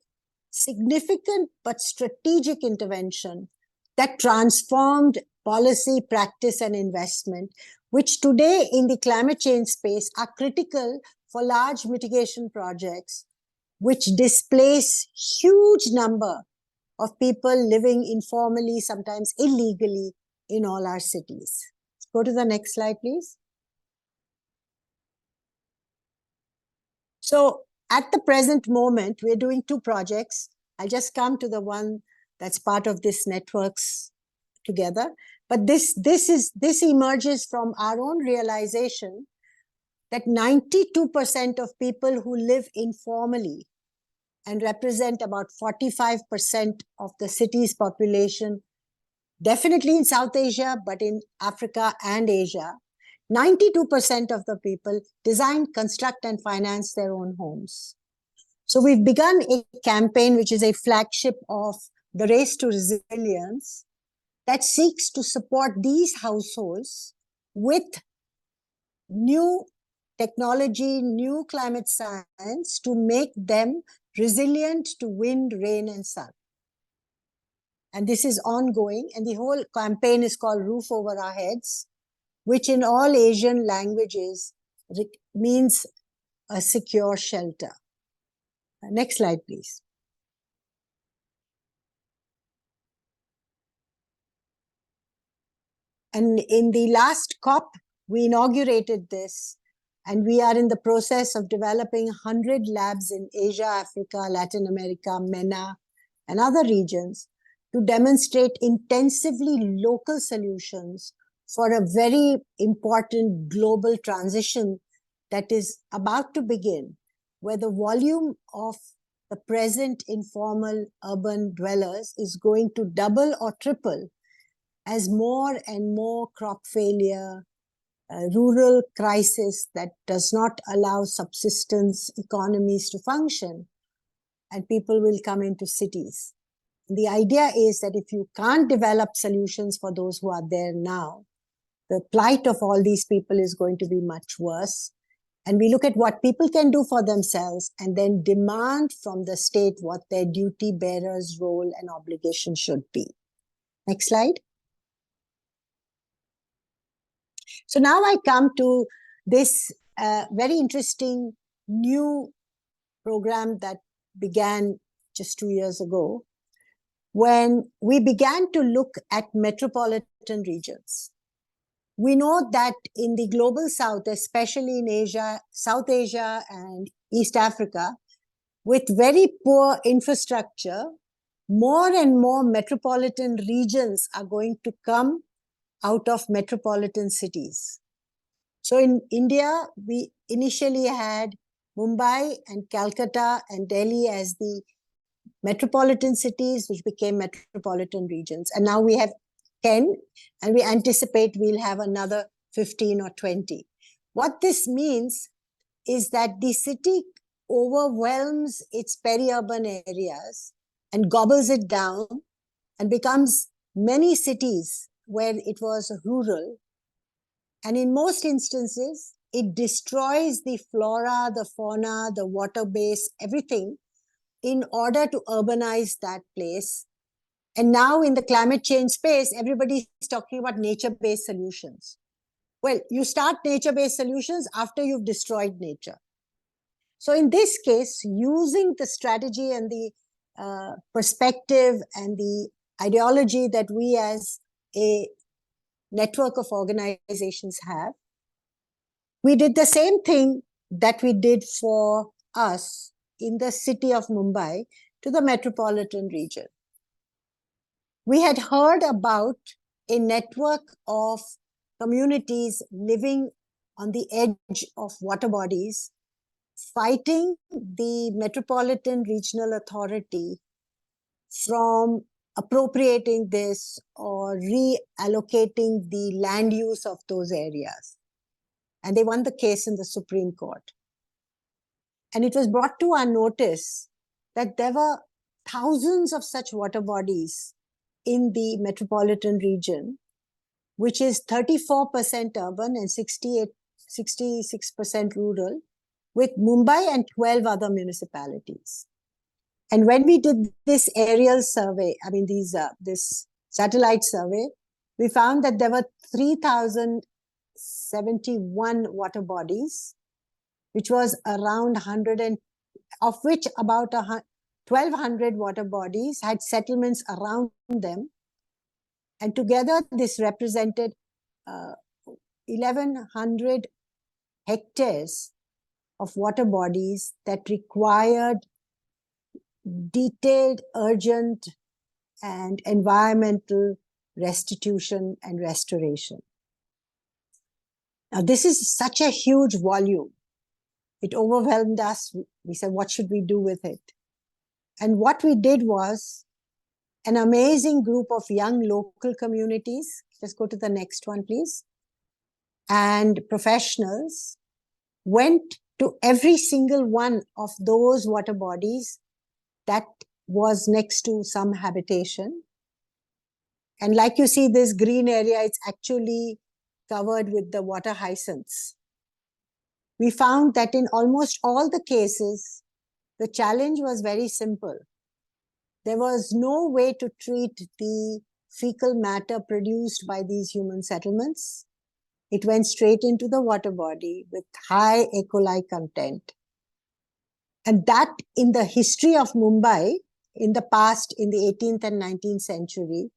significant but strategic intervention that transformed policy, practice, and investment, which today in the climate change space are critical for large mitigation projects, which displace huge number of people living informally, sometimes illegally, in all our cities. Let's go to the next slide, please. So at the present moment, we're doing 2 projects. I'll just come to the one that's part of this networks together. But this emerges from our own realization that 92% of people who live informally and represent about 45% of the city's population, definitely in South Asia, but in Africa and Asia, 92% of the people design, construct, and finance their own homes. So we've begun a campaign, which is a flagship of the Race to Resilience, that seeks to support these households with new technology, new climate science to make them resilient to wind, rain, and sun. And this is ongoing, and the whole campaign is called Roof Over Our Heads, which in all Asian languages means a secure shelter. Next slide, please. And in the last COP, we inaugurated this, and we are in the process of developing 100 labs in Asia, Africa, Latin America, MENA, and other regions to demonstrate intensively local solutions for a very important global transition that is about to begin, where the volume of the present informal urban dwellers is going to double or triple as more and more crop failure, rural crisis that does not allow subsistence economies to function, and people will come into cities. The idea is that if you can't develop solutions for those who are there now, the plight of all these people is going to be much worse. And we look at what people can do for themselves and then demand from the state what their duty bearer's role and obligation should be. Next slide. So now I come to this very interesting new program that began just 2 years ago, when we began to look at metropolitan regions. We know that in the global south, especially in Asia, South Asia and East Africa, with very poor infrastructure, more and more metropolitan regions are going to come out of metropolitan cities. So in India, we initially had Mumbai and Calcutta and Delhi as the metropolitan cities, which became metropolitan regions. And now we have 10, and we anticipate we'll have another 15 or 20. What this means is that the city overwhelms its peri-urban areas and gobbles it down and becomes many cities where it was rural. And in most instances, it destroys the flora, the fauna, the water base, everything in order to urbanize that place. And now in the climate change space, everybody is talking about nature-based solutions. Well, you start nature-based solutions after you've destroyed nature. So in this case, using the strategy and the perspective and the ideology that we as a network of organizations have, we did the same thing that we did for us in the city of Mumbai to the metropolitan region. We had heard about a network of communities living on the edge of water bodies, fighting the Metropolitan Regional Authority from appropriating this or reallocating the land use of those areas. And they won the case in the Supreme Court. And it was brought to our notice that there were thousands of such water bodies in the metropolitan region, which is 34% urban and 66% rural, with Mumbai and 12 other municipalities. And when we did this aerial survey, I mean, this satellite survey, we found that there were 3,071 water bodies, which was around 100, of which about 1,200 water bodies had settlements around them. And together, this represented 1,100 hectares of water bodies that required detailed, urgent, and environmental restitution and restoration. Now, this is such a huge volume. It overwhelmed us. We said, what should we do with it? And what we did was an amazing group of young local communities. Just go to the next one, please. And professionals went to every single one of those water bodies that was next to some habitation. And like you see this green area, it's actually covered with the water hyacinths. We found that in almost all the cases, the challenge was very simple. There was no way to treat the fecal matter produced by these human settlements. It went straight into the water body with high E. coli content. And that in the history of Mumbai, in the past, in the 18th and 19th century,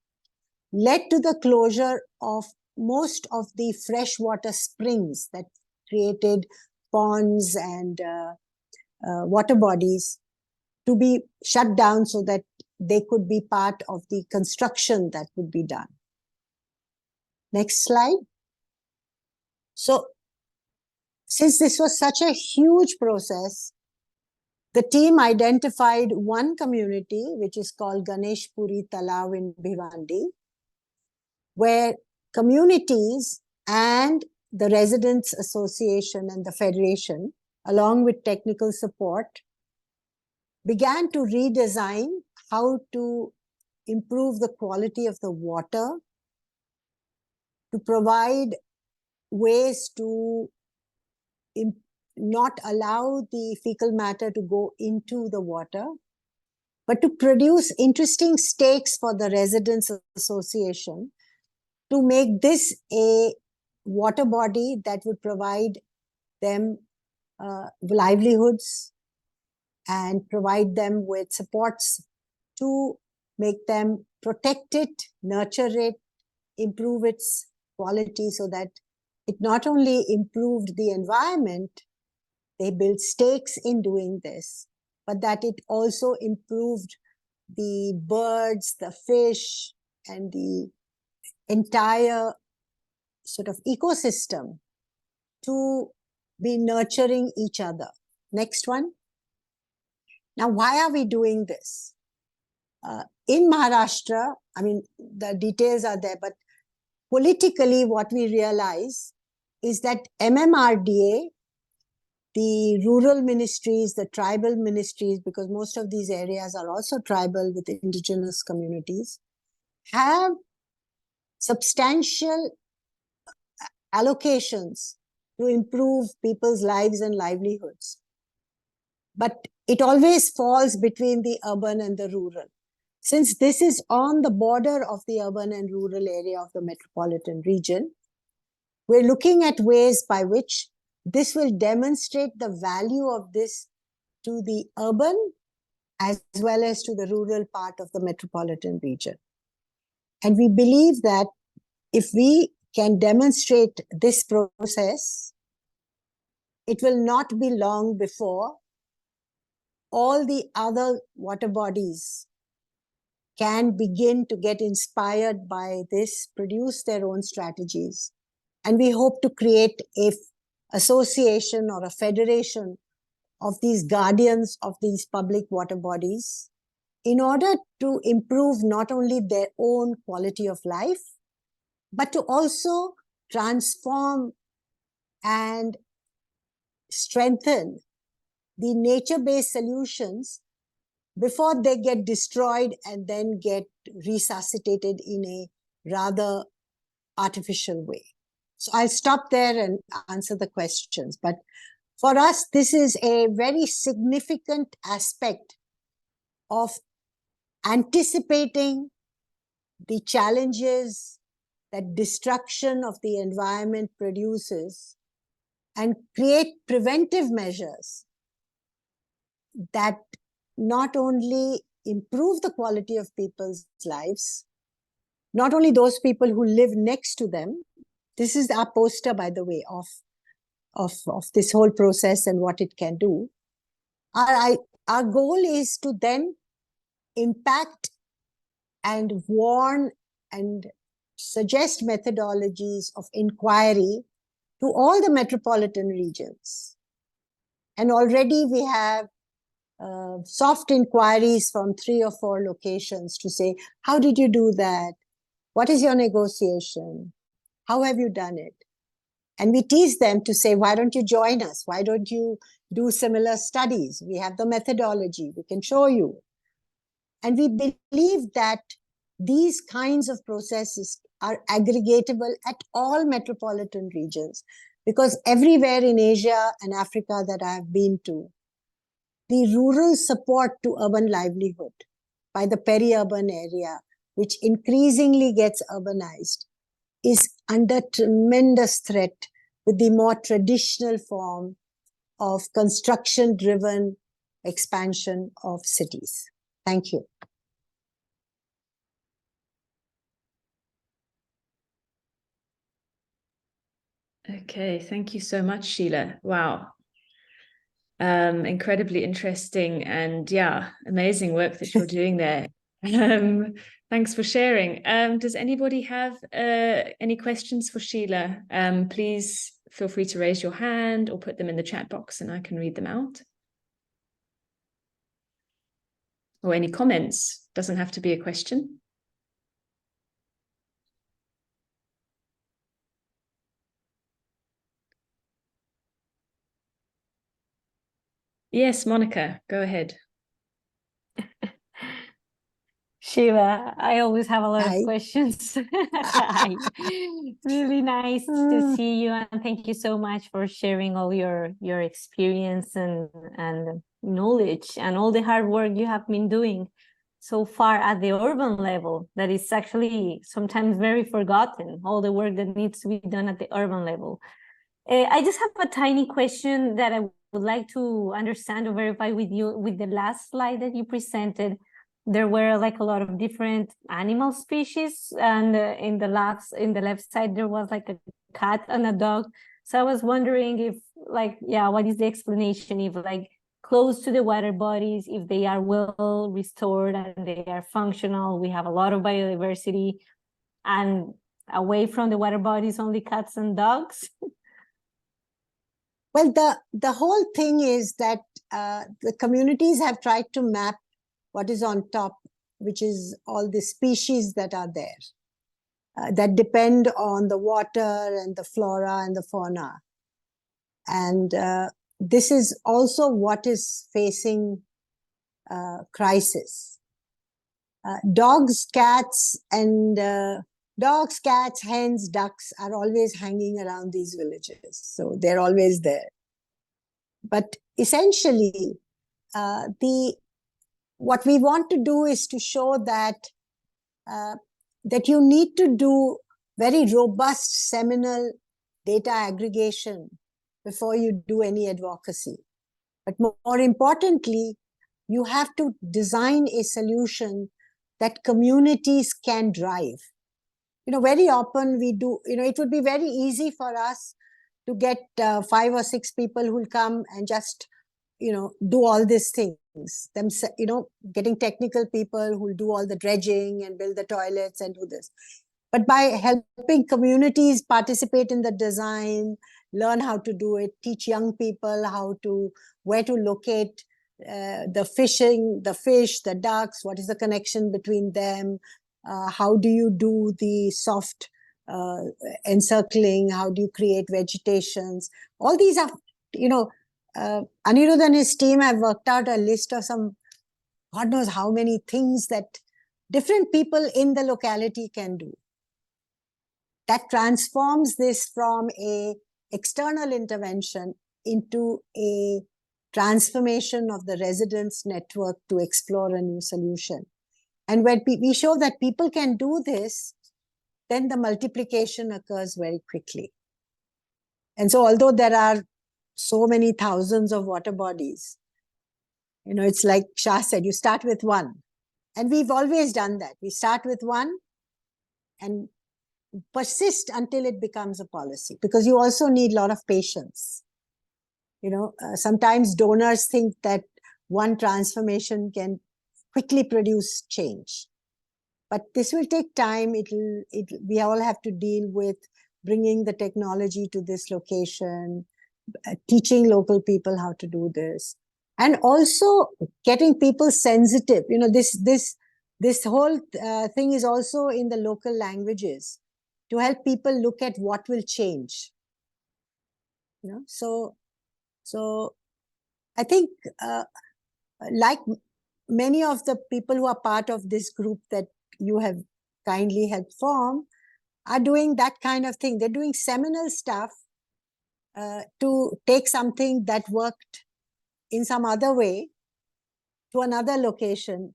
led to the closure of most of the freshwater springs that created ponds and water bodies to be shut down so that they could be part of the construction that would be done. Next slide. So, since this was such a huge process, the team identified one community, which is called Ganeshpuri Talav in Bhiwandi, where communities and the Residents Association and the Federation, along with technical support, began to redesign how to improve the quality of the water, to provide ways to not allow the fecal matter to go into the water, but to produce interesting stakes for the Residents Association to make this a water body that would provide them livelihoods and provide them with supports to make them protect it, nurture it, improve its quality so that it not only improved the environment, they built stakes in doing this, but that it also improved the birds, the fish, and the entire sort of ecosystem to be nurturing each other. Next one. Now, why are we doing this? In Maharashtra, I mean, the details are there, but politically, what we realize is that MMRDA, the rural ministries, the tribal ministries, because most of these areas are also tribal with indigenous communities, have substantial allocations to improve people's lives and livelihoods. But it always falls between the urban and the rural. Since this is on the border of the urban and rural area of the metropolitan region, we're looking at ways by which this will demonstrate the value of this to the urban as well as to the rural part of the metropolitan region. And we believe that if we can demonstrate this process, it will not be long before all the other water bodies can begin to get inspired by this, produce their own strategies. And we hope to create a association or a federation of these guardians of these public water bodies in order to improve not only their own quality of life, but to also transform and strengthen the nature-based solutions before they get destroyed and then get resuscitated in a rather artificial way. So I'll stop there and answer the questions. But for us, this is a very significant aspect of anticipating the challenges that destruction of the environment produces and create preventive measures that not only improve the quality of people's lives, not only those people who live next to them. This is our poster, by the way, of this whole process and what it can do. Our goal is to then impact and warn and suggest methodologies of inquiry to all the metropolitan regions. And already we have soft inquiries from 3 or 4 locations to say, how did you do that? What is your negotiation? How have you done it? And we tease them to say, why don't you join us? Why don't you do similar studies? We have the methodology, we can show you. And we believe that these kinds of processes are aggregatable at all metropolitan regions, because everywhere in Asia and Africa that I have been to, the rural support to urban livelihood by the peri-urban area, which increasingly gets urbanized, is under tremendous threat with the more traditional form of construction-driven expansion of cities. Thank you. Okay, thank you so much, Sheila. Wow. Incredibly interesting and yeah, amazing work that you're doing there. Thanks for sharing. Does anybody have any questions for Sheila? Please feel free to raise your hand or put them in the chat box and I can read them out. Or any comments, doesn't have to be a question. Yes, Monica, go ahead. Sheila, I always have a lot Hi. of questions. Hi. It's really nice to see you, and thank you so much for sharing all your experience and knowledge and all the hard work you have been doing so far at the urban level. That is actually sometimes very forgotten, all the work that needs to be done at the urban level. I just have a tiny question that I would like to understand or verify with you. With the last slide that you presented, there were like a lot of different animal species, and in the left side there was like a cat and a dog. So I was wondering if, like, yeah, what is the explanation if like close to the water bodies, if they are well restored and they are functional, we have a lot of biodiversity, and away from the water bodies, only cats and dogs. Well, the whole thing is that the communities have tried to map what is on top, which is all the species that are there, that depend on the water and the flora and the fauna. And this is also what is facing crisis. Dogs, cats, hens, ducks are always hanging around these villages. So they're always there. But essentially, what we want to do is to show that that you need to do very robust seminal data aggregation before you do any advocacy. But more importantly, you have to design a solution that communities can drive. Very often we do, it would be very easy for us to get 5 or 6 people who'll come and just, do all these things. Getting technical people who'll do all the dredging and build the toilets and do this. But by helping communities participate in the design, learn how to do it, teach young people where to locate the fishing, the fish, the ducks, what is the connection between them, how do you do the soft encircling, how do you create vegetations. All these are, Anirudh and his team have worked out a list of some, God knows how many things that different people in the locality can do. That transforms this from a external intervention into a transformation of the residents' network to explore a new solution. And when we show that people can do this, then the multiplication occurs very quickly. And so although there are so many thousands of water bodies, it's like Shah said, you start with one. And we've always done that. We start with one and persist until it becomes a policy, because you also need a lot of patience. Sometimes donors think that one transformation can quickly produce change, but this will take time. We all have to deal with bringing the technology to this location, teaching local people how to do this, and also getting people sensitive. This whole thing is also in the local languages to help people look at what will change. So I think like many of the people who are part of this group that you have kindly helped form are doing that kind of thing. They're doing seminal stuff to take something that worked in some other way to another location,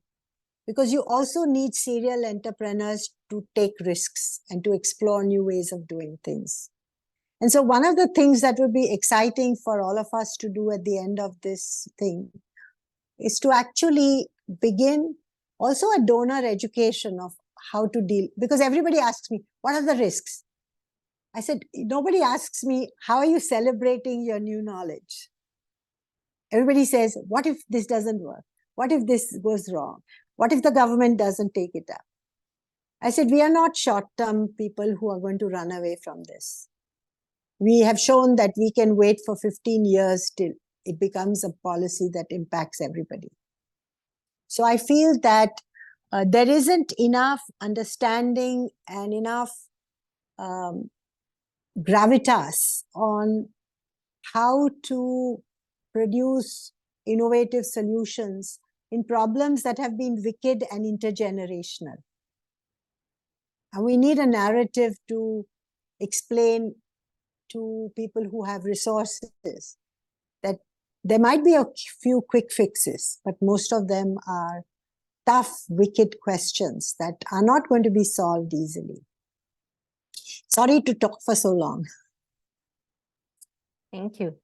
because you also need serial entrepreneurs to take risks and to explore new ways of doing things. And so one of the things that would be exciting for all of us to do at the end of this thing is to actually begin also a donor education of how to deal, because everybody asks me, what are the risks? I said, nobody asks me, how are you celebrating your new knowledge? Everybody says, what if this doesn't work? What if this goes wrong? What if the government doesn't take it up? I said, we are not short-term people who are going to run away from this. We have shown that we can wait for 15 years till it becomes a policy that impacts everybody. So I feel that there isn't enough understanding and enough gravitas on how to produce innovative solutions in problems that have been wicked and intergenerational. And we need a narrative to explain to people who have resources that there might be a few quick fixes, but most of them are tough, wicked questions that are not going to be solved easily. Sorry to talk for so long. Thank you.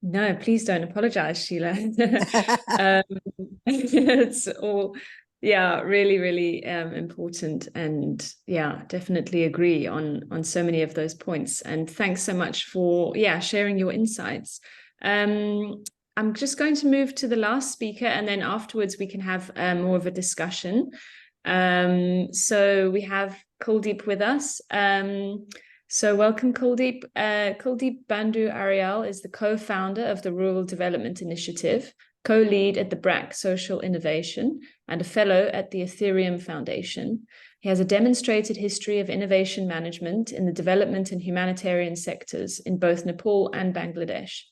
No, please don't apologize, Sheila. It's all Yeah, really, really important, and yeah, definitely agree on so many of those points. And thanks so much for sharing your insights. I'm just going to move to the last speaker, and then afterwards we can have more of a discussion. So we have Kuldeep with us. So welcome, Kuldeep. Kuldeep Bandhu Arial is the co-founder of the Rural Development Initiative, co-lead at the BRAC Social Innovation, and a fellow at the Ethereum Foundation. He has a demonstrated history of innovation management in the development and humanitarian sectors in both Nepal and Bangladesh.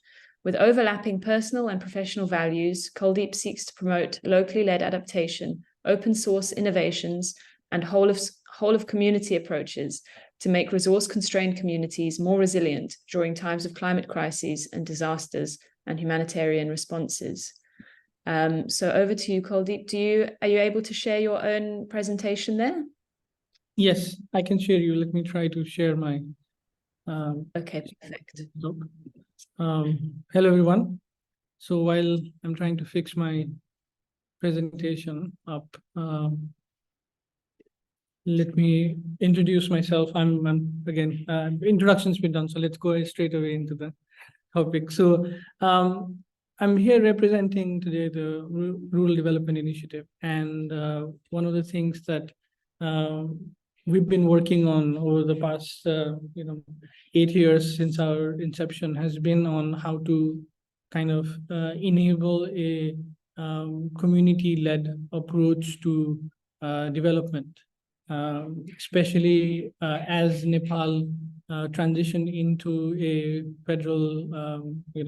With overlapping personal and professional values, Kuldeep seeks to promote locally led adaptation, open source innovations, and whole of community approaches to make resource-constrained communities more resilient during times of climate crises and disasters and humanitarian responses. So over to you, Kuldeep. Are you able to share your own presentation there? Yes, I can share you. Let me try to share my. Okay, perfect. Hello, everyone. So while I'm trying to fix my presentation up, let me introduce myself. I'm again, introduction's been done, so let's go straight away into the topic. So I'm here representing today the Rural Development Initiative, and one of the things that we've been working on over the past 8 years since our inception has been on how to kind of enable a community-led approach to development, especially as Nepal transitioned into a federal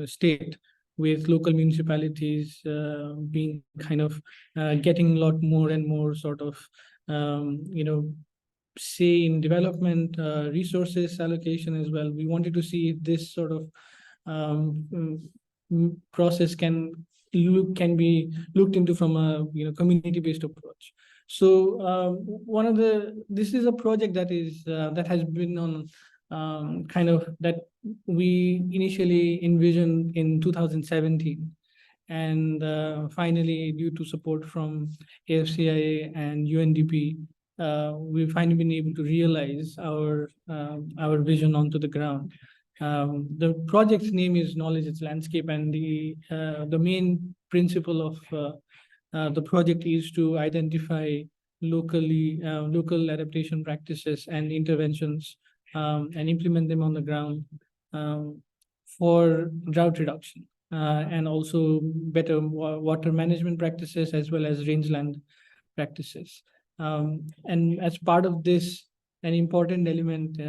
state, with local municipalities being kind of getting a lot more and more sort of say in development, resources allocation as well. We wanted to see if this sort of process can be looked into from a community-based approach. So this is a project that has been on that we initially envisioned in 2017, and finally, due to support from AFCIA and UNDP, we've finally been able to realize our vision onto the ground. The project's name is Knowledge It's Landscape, and the main principle of the project is to identify local adaptation practices and interventions and implement them on the ground for drought reduction and also better water management practices as well as rangeland practices. And as part of this, an important element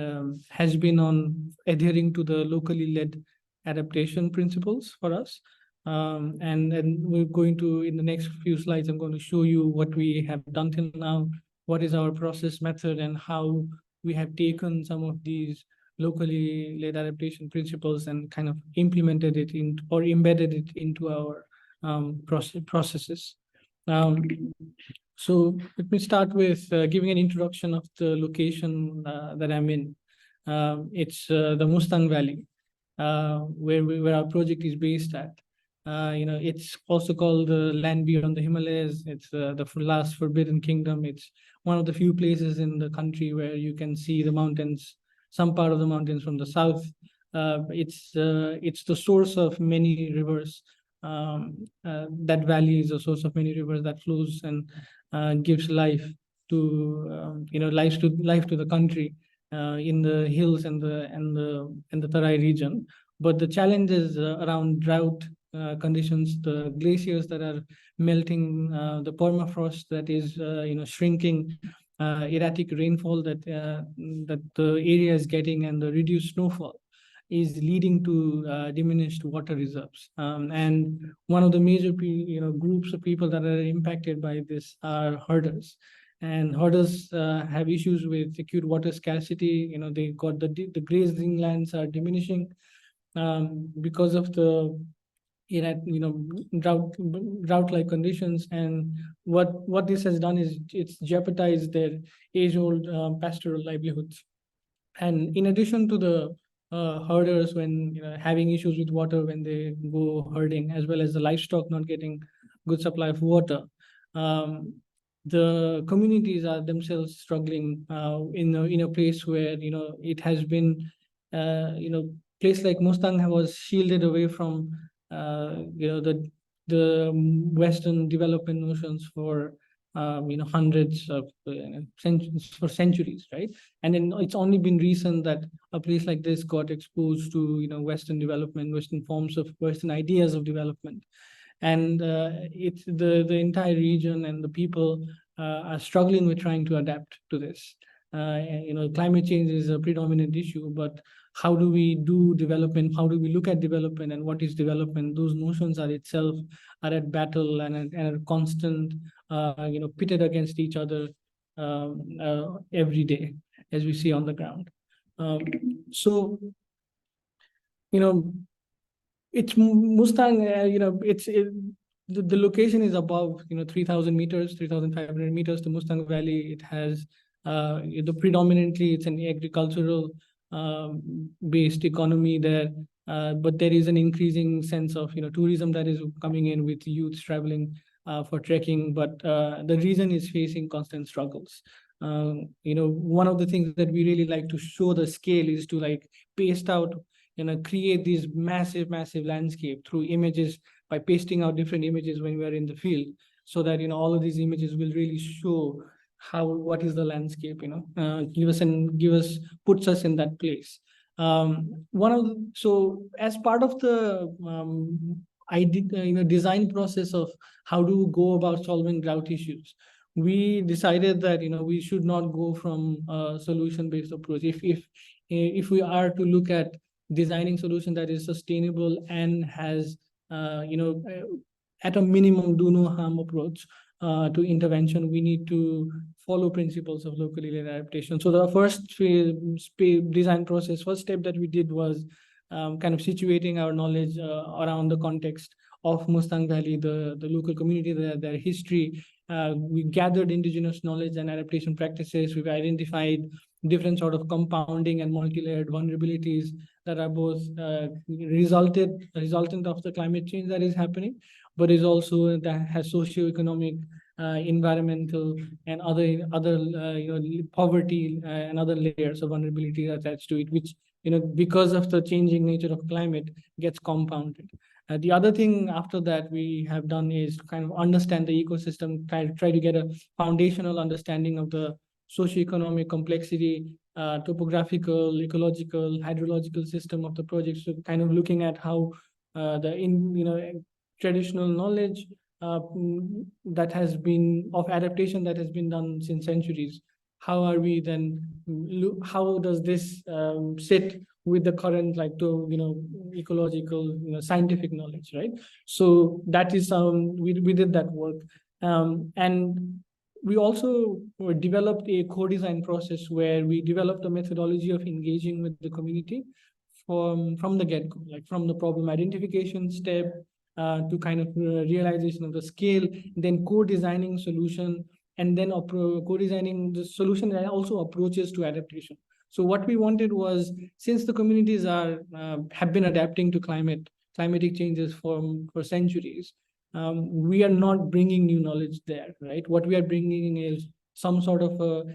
has been on adhering to the locally led adaptation principles for us. And we're going to, in the next few slides, I'm going to show you what we have done till now, what is our process method, and how we have taken some of these locally led adaptation principles and kind of implemented it or embedded it into our processes. So let me start with giving an introduction of the location that I'm in. It's the Mustang Valley, where our project is based at. It's also called the land beyond the Himalayas. It's the last forbidden kingdom. It's one of the few places in the country where you can see the mountains, some part of the mountains from the south. It's the source of many rivers. That valley is a source of many rivers that flows and gives life to life to the country in the hills and the Tarai region. But the challenges around drought conditions, the glaciers that are melting, the permafrost that is shrinking, erratic rainfall that the area is getting, and the reduced snowfall is leading to diminished water reserves. And one of the major groups of people that are impacted by this are herders. And herders have issues with acute water scarcity. They got the grazing lands are diminishing because of the drought-like conditions. And what this has done is it's jeopardized their age-old pastoral livelihoods. And in addition to the herders, when having issues with water when they go herding, as well as the livestock not getting good supply of water, the communities are themselves struggling in a place where it has been place like Mustang was shielded away from the Western development notions for hundreds of centuries, right? And then it's only been recent that a place like this got exposed to Western development, Western forms of Western ideas of development. And it's the entire region and the people are struggling with trying to adapt to this. Climate change is a predominant issue, but how do we do development? How do we look at development, and what is development? Those notions are itself are at battle and a constant, pitted against each other every day, as we see on the ground. So, it's Mustang, the location is above 3,000 meters, 3,500 meters to Mustang Valley. It has predominantly it's an agricultural based economy there, but there is an increasing sense of tourism that is coming in with youth traveling for trekking, but the region is facing constant struggles. One of the things that we really like to show the scale is to like paste out, create these massive landscape through images by pasting out different images when we are in the field, so that all of these images will really show what is the landscape, puts us in that place. So as part of the design process of how to go about solving drought issues, we decided that we should not go from a solution-based approach. If we are to look at designing solution that is sustainable and has at a minimum do no harm approach to intervention, we need to follow principles of locally led adaptation. So the first design process, first step that we did was kind of situating our knowledge around the context of Mustang Valley, the local community, their history. We gathered indigenous knowledge and adaptation practices. We've identified different sort of compounding and multi-layered vulnerabilities that are both resultant of the climate change that is happening, but is also that has socioeconomic, environmental, and other poverty and other layers of vulnerability attached to it, which because of the changing nature of climate gets compounded. The other thing after that we have done is to kind of understand the ecosystem, try to get a foundational understanding of the socioeconomic complexity, topographical, ecological, hydrological system of the project. So kind of looking at how traditional knowledge that has been of adaptation that has been done since centuries, how are we then how does this sit with the current ecological scientific knowledge, right? So that is we did that work, and we also developed a co-design process where we developed a methodology of engaging with the community from the get-go, like from the problem identification step to kind of realization of the scale, then co-designing solution, and then co-designing the solution that also approaches to adaptation. So what we wanted was, since the communities have been adapting to climatic changes for centuries, we are not bringing new knowledge there, right? What we are bringing is some sort of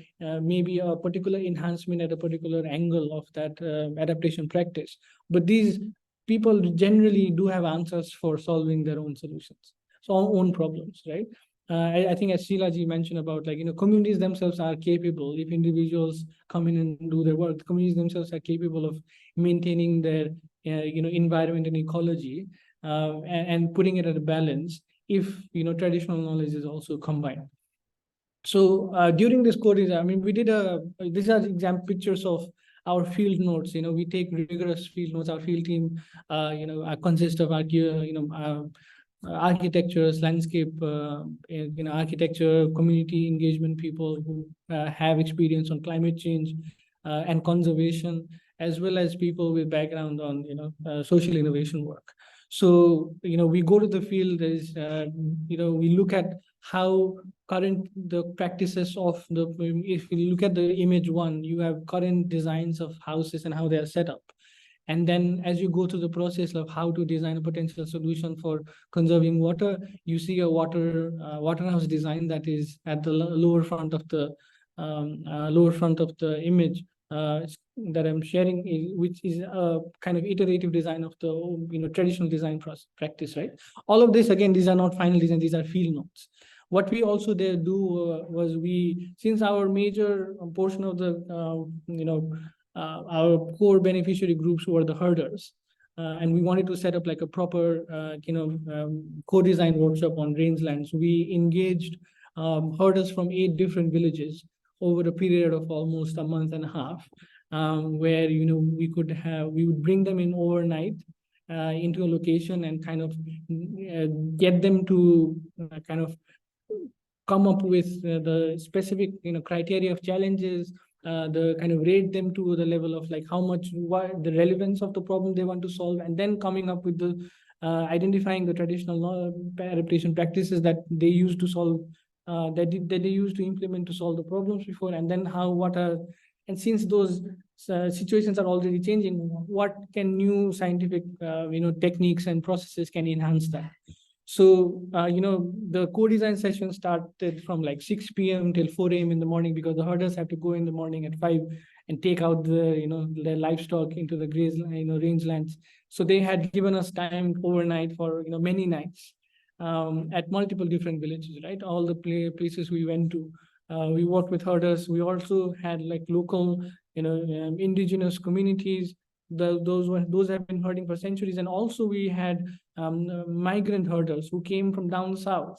maybe a particular enhancement at a particular angle of that adaptation practice. But these people generally do have answers for solving their own solutions, so own problems, right? I think as Sheila-ji mentioned about communities themselves are capable, if individuals come in and do their work, the communities themselves are capable of maintaining their environment and ecology and putting it at a balance if traditional knowledge is also combined. So during this co-design, I mean, we did these are example pictures of our field notes. We take rigorous field notes. Our field team consists of architectures, landscape, architecture, community engagement people who have experience on climate change and conservation, as well as people with background on social innovation work. So we go to the field. We look at how the practices of if you look at the image one, you have current designs of houses and how they are set up. And then as you go through the process of how to design a potential solution for conserving water, you see a waterhouse design that is at the lower front of the image that I'm sharing, which is a kind of iterative design of the traditional design practice, right? All of this, again, these are not final design, these are field notes. What we also there do was since our major portion of the our core beneficiary groups were the herders, and we wanted to set up like a proper co-design workshop on rangelands. We engaged herders from 8 different villages over a period of almost a month and a half, where we would bring them in overnight into a location and kind of get them to kind of come up with the specific criteria of challenges, the kind of rate them to the level of like what the relevance of the problem they want to solve, and then coming up with the identifying the traditional adaptation practices that they used to solve, that they used to implement to solve the problems before, and then and since those situations are already changing, what can new scientific techniques and processes can enhance that. So, the co-design session started from like 6 p.m. till 4 a.m. in the morning, because the herders have to go in the morning at 5 and take out their livestock into the rangelands. So they had given us time overnight for many nights at multiple different villages, right? All the places we went to, we worked with herders. We also had like local, indigenous communities. Those have been herding for centuries, and also we had migrant herders who came from down south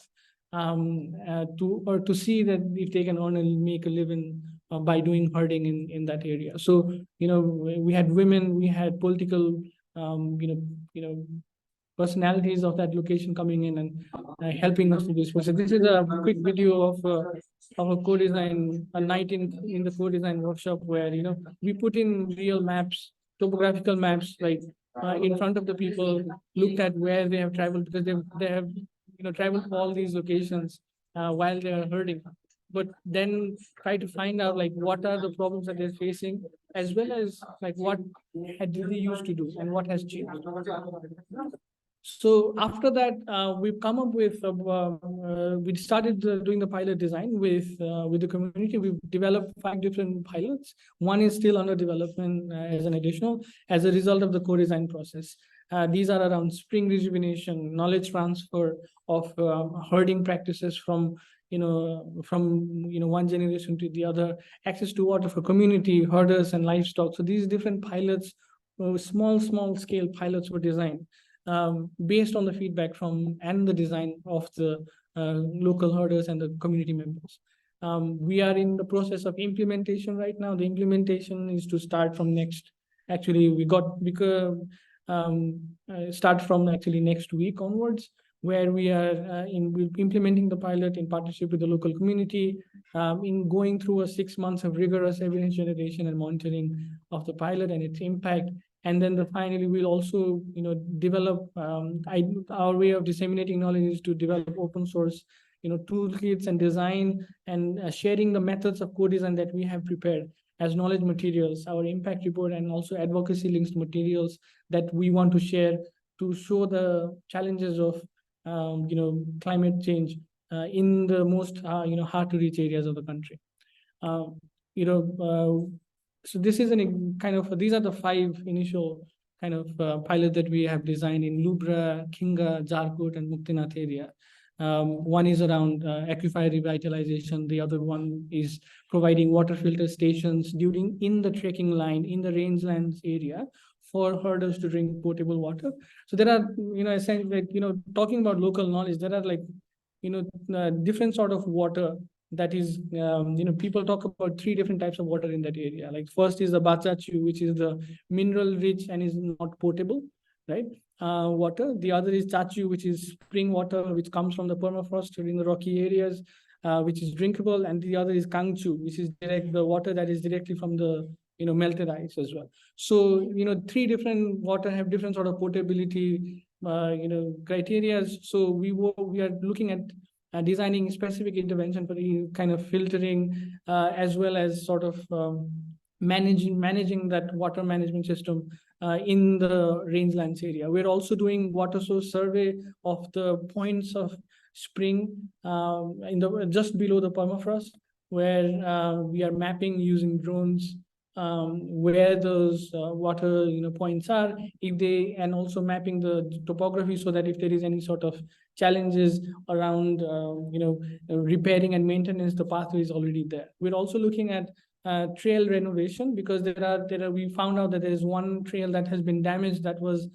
to see that if they can earn and make a living by doing herding in that area. So we had women, we had political personalities of that location coming in and helping us to do this. So this is a quick video of a co-design, a night in the co-design workshop, where we put in real maps, topographical maps, like in front of the people, looked at where they have traveled, because they have traveled all these locations while they are herding, but then try to find out like what are the problems that they're facing, as well as like what did they used to do and what has changed. So after that, we've come up with, we started doing the pilot design with the community. We've developed 5 different pilots. One is still under development as an additional, as a result of the co-design process. These are around spring rejuvenation, knowledge transfer of herding practices from one generation to the other, access to water for community, herders and livestock. So these different pilots, small scale pilots were designed based on the feedback from and the design of the local herders and the community members. We are in the process of implementation right now. The implementation is to start from start from actually next week onwards, where we are implementing the pilot in partnership with the local community, in going through a 6 months of rigorous evidence generation and monitoring of the pilot and its impact. And then finally, we'll also, develop our way of disseminating knowledge is to develop open source, toolkits and design and sharing the methods of co-design that we have prepared as knowledge materials, our impact report, and also advocacy links to materials that we want to share to show the challenges of, climate change in the most, hard to reach areas of the country. So this is these are the 5 initial kind of pilot that we have designed in Lubra, Kinga, Jarkot, and Muktinath area. One is around aquifer revitalization. The other one is providing water filter stations in the trekking line, in the rangelands area, for herders to drink potable water. So there are, essentially, talking about local knowledge, there are different sort of water that is, people talk about 3 different types of water in that area. Like first is the Bachachu, which is the mineral rich and is not potable, right? Water. The other is Chachu, which is spring water, which comes from the permafrost in the rocky areas, which is drinkable. And the other is Kangchu, which is the water that is directly from the melted ice as well. So 3 different water have different sort of potability criteria. So we are looking at designing specific intervention for the kind of filtering, as well as sort of managing that water management system in the rangelands area. We're also doing water source survey of the points of spring just below the permafrost, where we are mapping using drones where those water points are, and also mapping the topography so that if there is any sort of challenges around repairing and maintenance, the pathway is already there. We're also looking at trail renovation, because we found out that there is one trail that has been damaged that was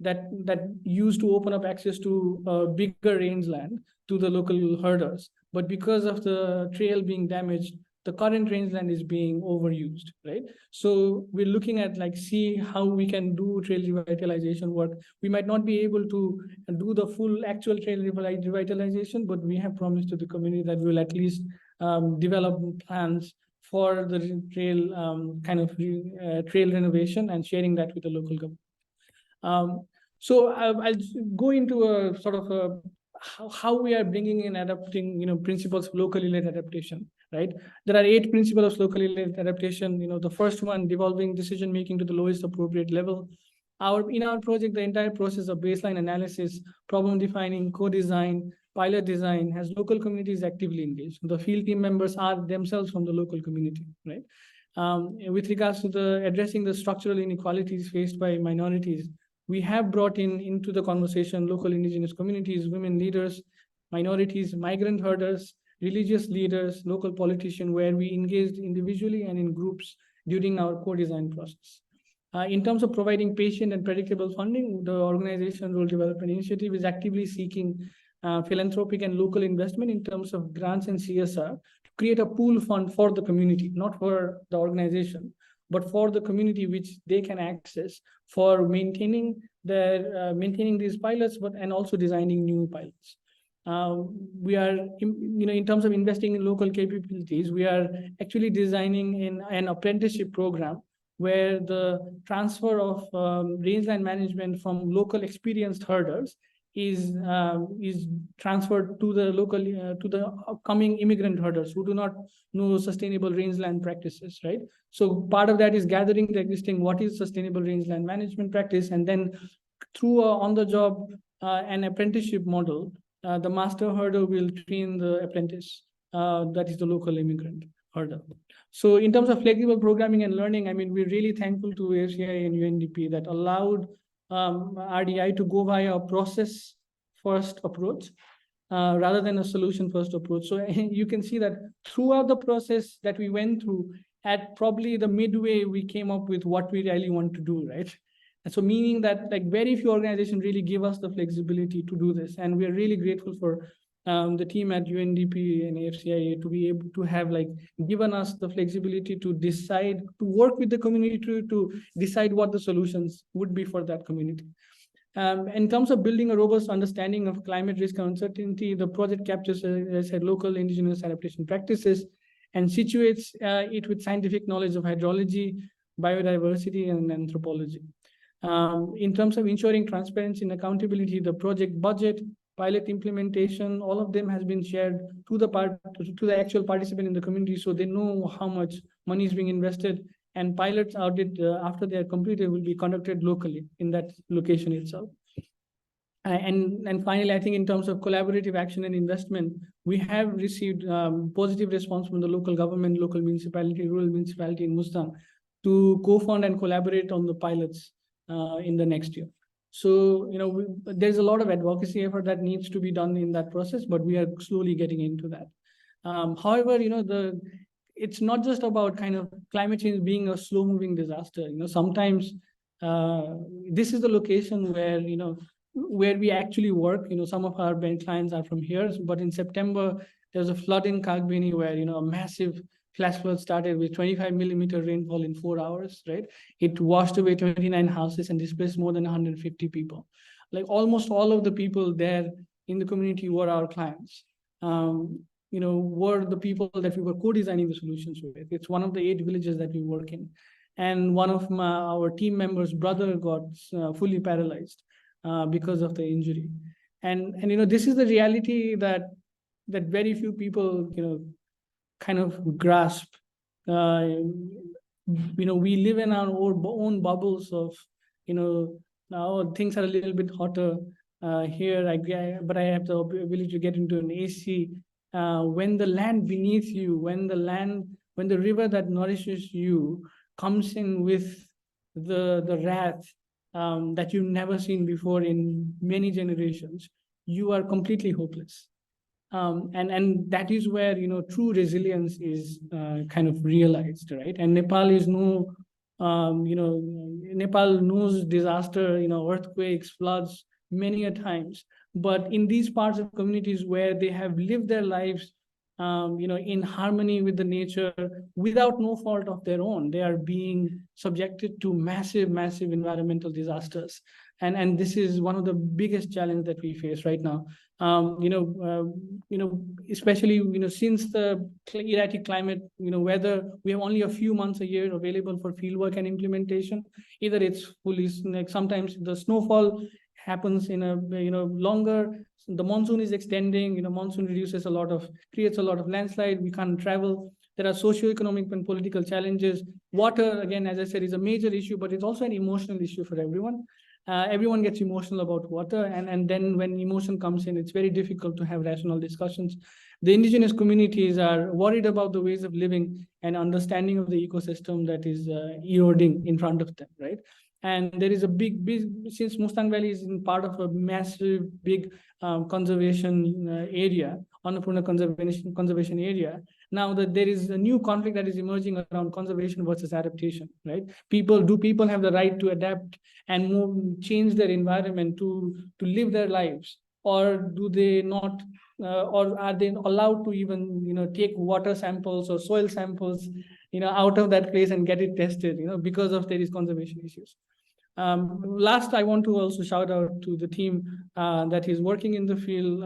that used to open up access to bigger rangeland to the local herders. But because of the trail being damaged, the current rangeland is being overused, right? So we're looking at see how we can do trail revitalization work. We might not be able to do the full actual trail revitalization, but we have promised to the community that we'll at least develop plans for the trail trail renovation and sharing that with the local government. So I'll go into a sort of how we are bringing in adapting, principles of locally led adaptation, right? There are 8 principles of locally led adaptation. The first one, devolving decision making to the lowest appropriate level. In our project, the entire process of baseline analysis, problem defining, co-design, pilot design has local communities actively engaged. The field team members are themselves from the local community, right? With regards to addressing the structural inequalities faced by minorities, we have brought into the conversation local indigenous communities, women leaders, minorities, migrant herders, religious leaders, local politicians, where we engaged individually and in groups during our co-design process. In terms of providing patient and predictable funding, the Organization Rural Development Initiative is actively seeking philanthropic and local investment in terms of grants and CSR to create a pool fund for the community, not for the organization, but for the community, which they can access for maintaining these pilots, and also designing new pilots. We are, in terms of investing in local capabilities, we are actually designing an apprenticeship program where the transfer of rangeland management from local experienced herders is transferred to the local to the upcoming immigrant herders who do not know sustainable rangeland practices, right? So part of that is gathering the existing what is sustainable rangeland management practice, and then through on the job an apprenticeship model, the master herder will train the apprentice, that is the local immigrant herder. So in terms of flexible programming and learning, I mean, we're really thankful to AFCI and UNDP that allowed RDI to go via a process first approach rather than a solution first approach. So you can see that throughout the process that we went through, at probably the midway, we came up with what we really want to do, right? And so meaning that very few organizations really give us the flexibility to do this. And we're really grateful for the team at UNDP and AFCIA to be able to have given us the flexibility to decide, to work with the community to decide what the solutions would be for that community. In terms of building a robust understanding of climate risk and uncertainty, the project captures, as I said, local indigenous adaptation practices and situates it with scientific knowledge of hydrology, biodiversity, and anthropology. In terms of ensuring transparency and accountability, the project budget, pilot implementation, all of them has been shared to the actual participant in the community, so they know how much money is being invested, and pilots audit after they are completed will be conducted locally in that location itself. And finally, I think in terms of collaborative action and investment, we have received positive response from the local government, local municipality, rural municipality in Mustang to co-fund and collaborate on the pilots in the next year. So, there's a lot of advocacy effort that needs to be done in that process, but we are slowly getting into that. However, it's not just about kind of climate change being a slow moving disaster. Sometimes this is the location where, where we actually work. Some of our clients are from here, but in September, there was a flood in Kagbeni where, a massive flash flood started with 25 millimeter rainfall in 4 hours, right? It washed away 29 houses and displaced more than 150 people. Almost all of the people there in the community were our clients, were the people that we were co-designing the solutions with. It's one of the 8 villages that we work in. And one of our team members' brother got fully paralyzed because of the injury. And this is the reality that very few people, kind of grasp. we live in our own bubbles of, now things are a little bit hotter here, but I have the ability to get into an AC. When the land beneath you, when the river that nourishes you comes in with the wrath that you've never seen before in many generations, you are completely hopeless. And that is where true resilience is kind of realized, right? And Nepal is Nepal knows disaster, earthquakes, floods, many a times. But in these parts of communities where they have lived their lives, in harmony with the nature, without no fault of their own, they are being subjected to massive, massive environmental disasters. And this is one of the biggest challenges that we face right now. Especially since the erratic climate, weather, we have only a few months a year available for fieldwork and implementation. Either it's fully, like sometimes the snowfall happens in a longer. The monsoon is extending. Monsoon creates a lot of landslide. We can't travel. There are socioeconomic and political challenges. Water, again, as I said, is a major issue, but it's also an emotional issue for everyone. Everyone gets emotional about water, and then when emotion comes in, it's very difficult to have rational discussions. The indigenous communities are worried about the ways of living and understanding of the ecosystem that is eroding in front of them, right? And there is a big, since Mustang Valley is in part of a massive, big conservation area, Annapurna conservation area, now that there is a new conflict that is emerging around conservation versus adaptation, right? Do people have the right to adapt and change their environment to live their lives, or do they not, or are they allowed to even take water samples or soil samples out of that place and get it tested because of there is conservation issues. Last, I want to also shout out to the team that is working in the field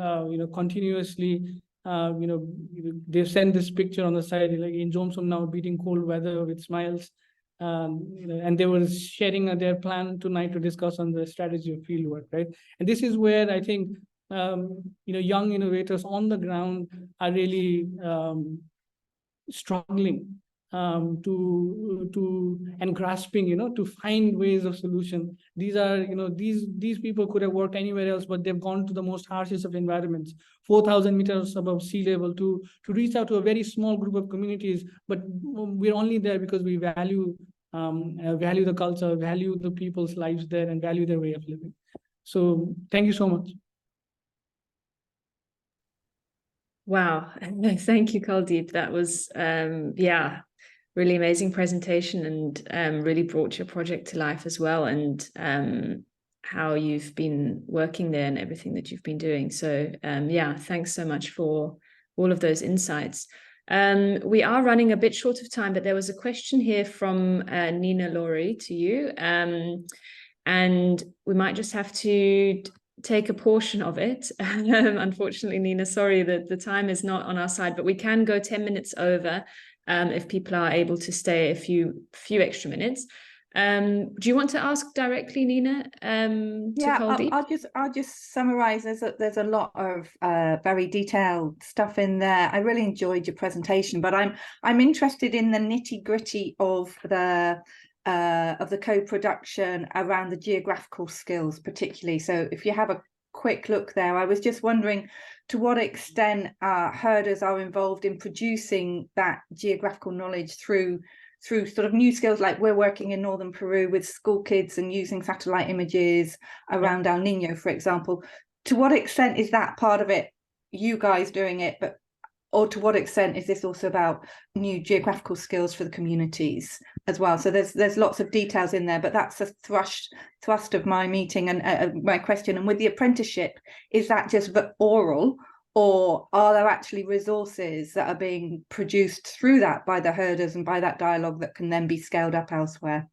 continuously. They've sent this picture on the side, like in Jomsom now, beating cold weather with smiles. And they were sharing their plan tonight to discuss on the strategy of fieldwork, right? And this is where I think young innovators on the ground are really struggling and grasping, to find ways of solution. These are, these people could have worked anywhere else, but they've gone to the most harshest of environments, 4,000 meters above sea level, to reach out to a very small group of communities. But we're only there because we value the culture, value the people's lives there, and value their way of living. So thank you so much. Wow, thank you, Kuldeep. That was really amazing presentation, and really brought your project to life as well, and how you've been working there and everything that you've been doing. So thanks so much for all of those insights. We are running a bit short of time, but there was a question here from Nina Laurie to you, and we might just have to take a portion of it. Unfortunately, Nina, sorry that the time is not on our side, but we can go 10 minutes over if people are able to stay a few extra minutes. Do you want to ask directly, Nina? I'll just summarize. There's a lot of very detailed stuff in there. I really enjoyed your presentation, but I'm interested in the nitty-gritty of the co-production around the geographical skills, particularly. So if you have a quick look there, I was just wondering to what extent herders are involved in producing that geographical knowledge through sort of new skills, like we're working in northern Peru with school kids and using satellite images around El Nino, for example. To what extent is that part of it, you guys doing it, or to what extent is this also about new geographical skills for the communities as well? So there's lots of details in there, but that's a thrust of my meeting and my question. And with the apprenticeship, is that just oral, or are there actually resources that are being produced through that by the herders and by that dialogue that can then be scaled up elsewhere?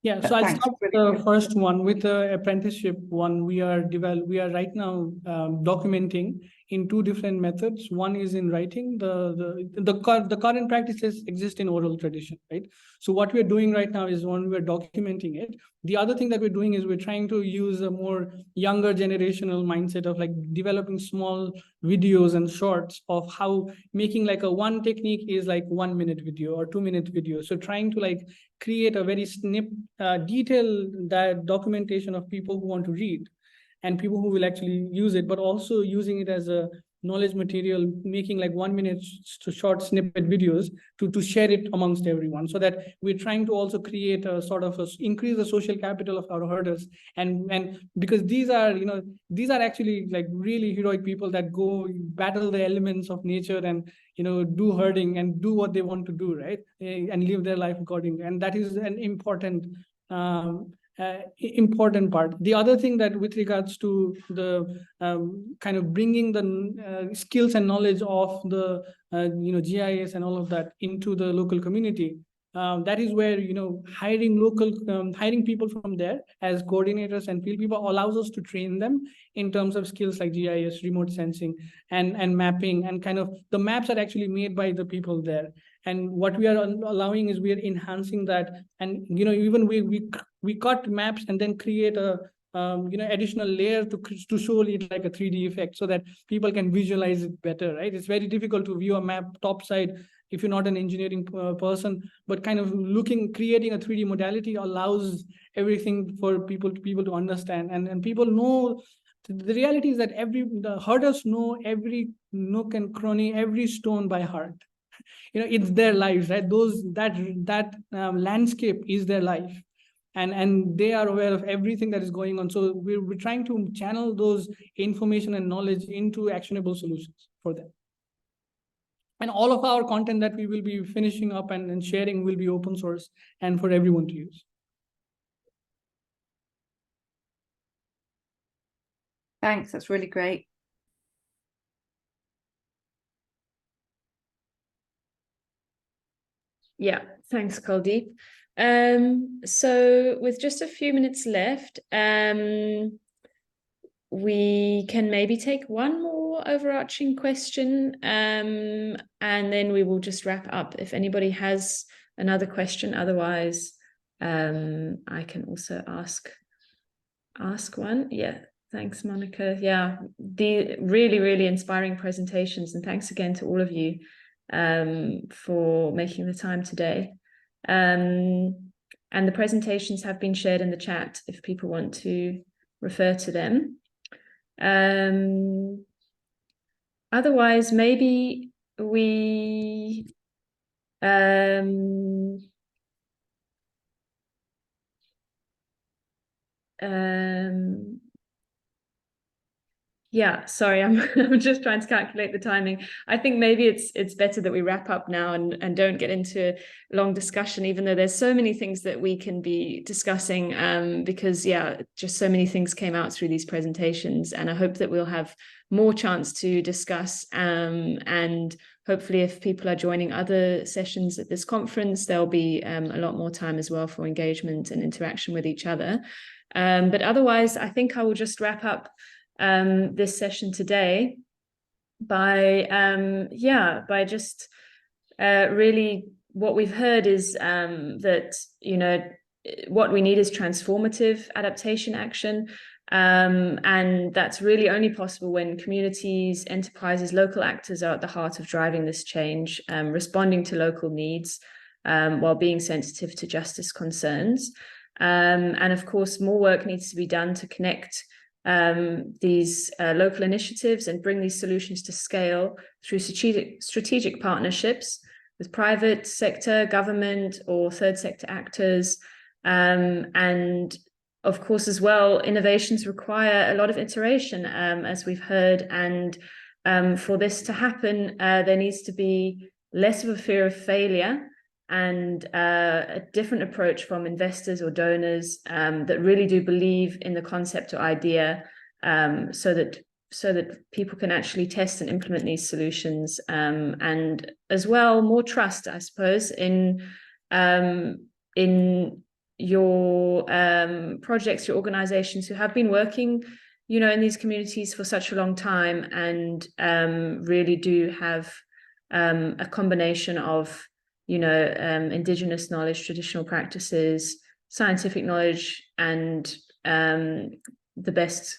Yeah, so I'll start with the first one. With the apprenticeship one, we are right now documenting in two different methods. One is in writing. The current practices exist in oral tradition, right? So what we're doing right now is one, we're documenting it. The other thing that we're doing is we're trying to use a more younger generational mindset of like developing small videos and shorts of how making like a one technique is like 1 minute video or 2 minute video. So trying to like create a very detailed documentation of people who want to read and people who will actually use it, but also using it as a knowledge material, making like 1 minute to short snippet videos to share it amongst everyone, so that we're trying to also create a sort of increase the social capital of our herders. And because these are actually like really heroic people that go battle the elements of nature and do herding and do what they want to do, right? And live their life accordingly. And that is an important important part. The other thing that with regards to the kind of bringing the skills and knowledge of the GIS and all of that into the local community, that is where hiring people from there as coordinators and field people allows us to train them in terms of skills like GIS, remote sensing, and mapping, and kind of the maps are actually made by the people there. And what we are allowing is we are enhancing that, and even we cut maps and then create a additional layer to show it like a 3D effect, so that people can visualize it better, right? It's very difficult to view a map topside if you're not an engineering person, but kind of creating a 3D modality allows everything for people to understand, and people know. The reality is that the herders know every nook and cranny, every stone by heart. It's their lives, right? That landscape is their life, and they are aware of everything that is going on. So we're trying to channel those information and knowledge into actionable solutions for them. And all of our content that we will be finishing up and sharing will be open source and for everyone to use. Thanks, that's really great. Yeah, thanks, Kuldeep. So with just a few minutes left, we can maybe take one more overarching question, and then we will just wrap up. If anybody has another question, otherwise, I can also ask one. Yeah, thanks, Monica. Yeah, the really inspiring presentations, and thanks again to all of you for making the time today. And the presentations have been shared in the chat if people want to refer to them. Otherwise, maybe we yeah, sorry, I'm just trying to calculate the timing. I think maybe it's better that we wrap up now and don't get into long discussion, even though there's so many things that we can be discussing, because just so many things came out through these presentations, and I hope that we'll have more chance to discuss, and hopefully if people are joining other sessions at this conference, there'll be a lot more time as well for engagement and interaction with each other. But otherwise, I think I will just wrap up this session today by just really what we've heard is that what we need is transformative adaptation action, and that's really only possible when communities, enterprises, local actors are at the heart of driving this change, responding to local needs while being sensitive to justice concerns, and of course more work needs to be done to connect these local initiatives and bring these solutions to scale through strategic partnerships with private sector, government, or third sector actors. And of course, as well, innovations require a lot of iteration, as we've heard. And for this to happen, there needs to be less of a fear of failure and a different approach from investors or donors that really do believe in the concept or idea, so that people can actually test and implement these solutions, and as well more trust, I suppose, in your projects, your organizations who have been working you know, in these communities for such a long time, and really do have a combination of, you know, indigenous knowledge, traditional practices, scientific knowledge, and the best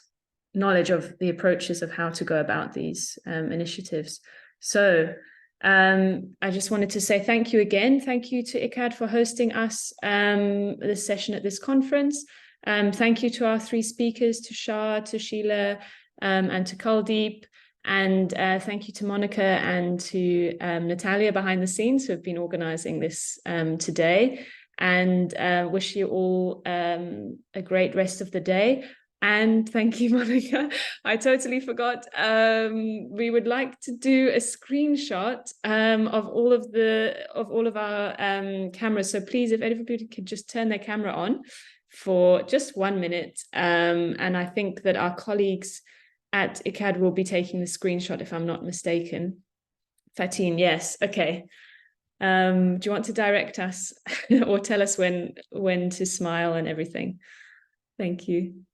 knowledge of the approaches of how to go about these initiatives. So I just wanted to say thank you again. Thank you to ICCAD for hosting us this session at this conference. Thank you to our three speakers, to Shah, to Sheila, and to Kuldeep. And thank you to Monica and to Natalia behind the scenes who have been organizing this today. And wish you all a great rest of the day. And thank you, Monica. I totally forgot. We would like to do a screenshot of all of our cameras. So please, if everybody could just turn their camera on for just 1 minute. And I think that our colleagues at ICCAD will be taking the screenshot, if I'm not mistaken. Fatin, yes, okay. Do you want to direct us or tell us when to smile and everything? Thank you.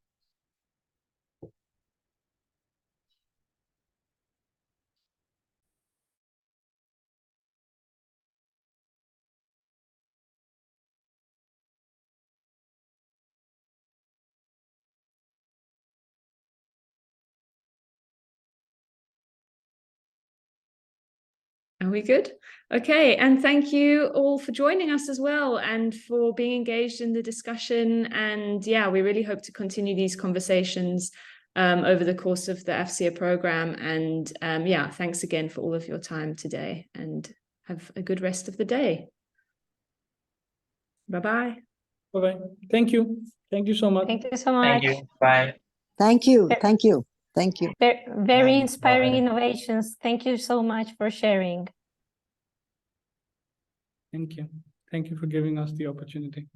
Are we good? Okay, and thank you all for joining us as well and for being engaged in the discussion. And yeah, we really hope to continue these conversations over the course of the AFCEA program. And yeah, thanks again for all of your time today, and have a good rest of the day. Bye-bye. Bye-bye. Thank you. Thank you so much. Thank you so much. Thank you. Bye. Thank you. Thank you. Thank you. Very Bye. inspiring Bye. innovations. Thank you so much for sharing. Thank you. Thank you for giving us the opportunity.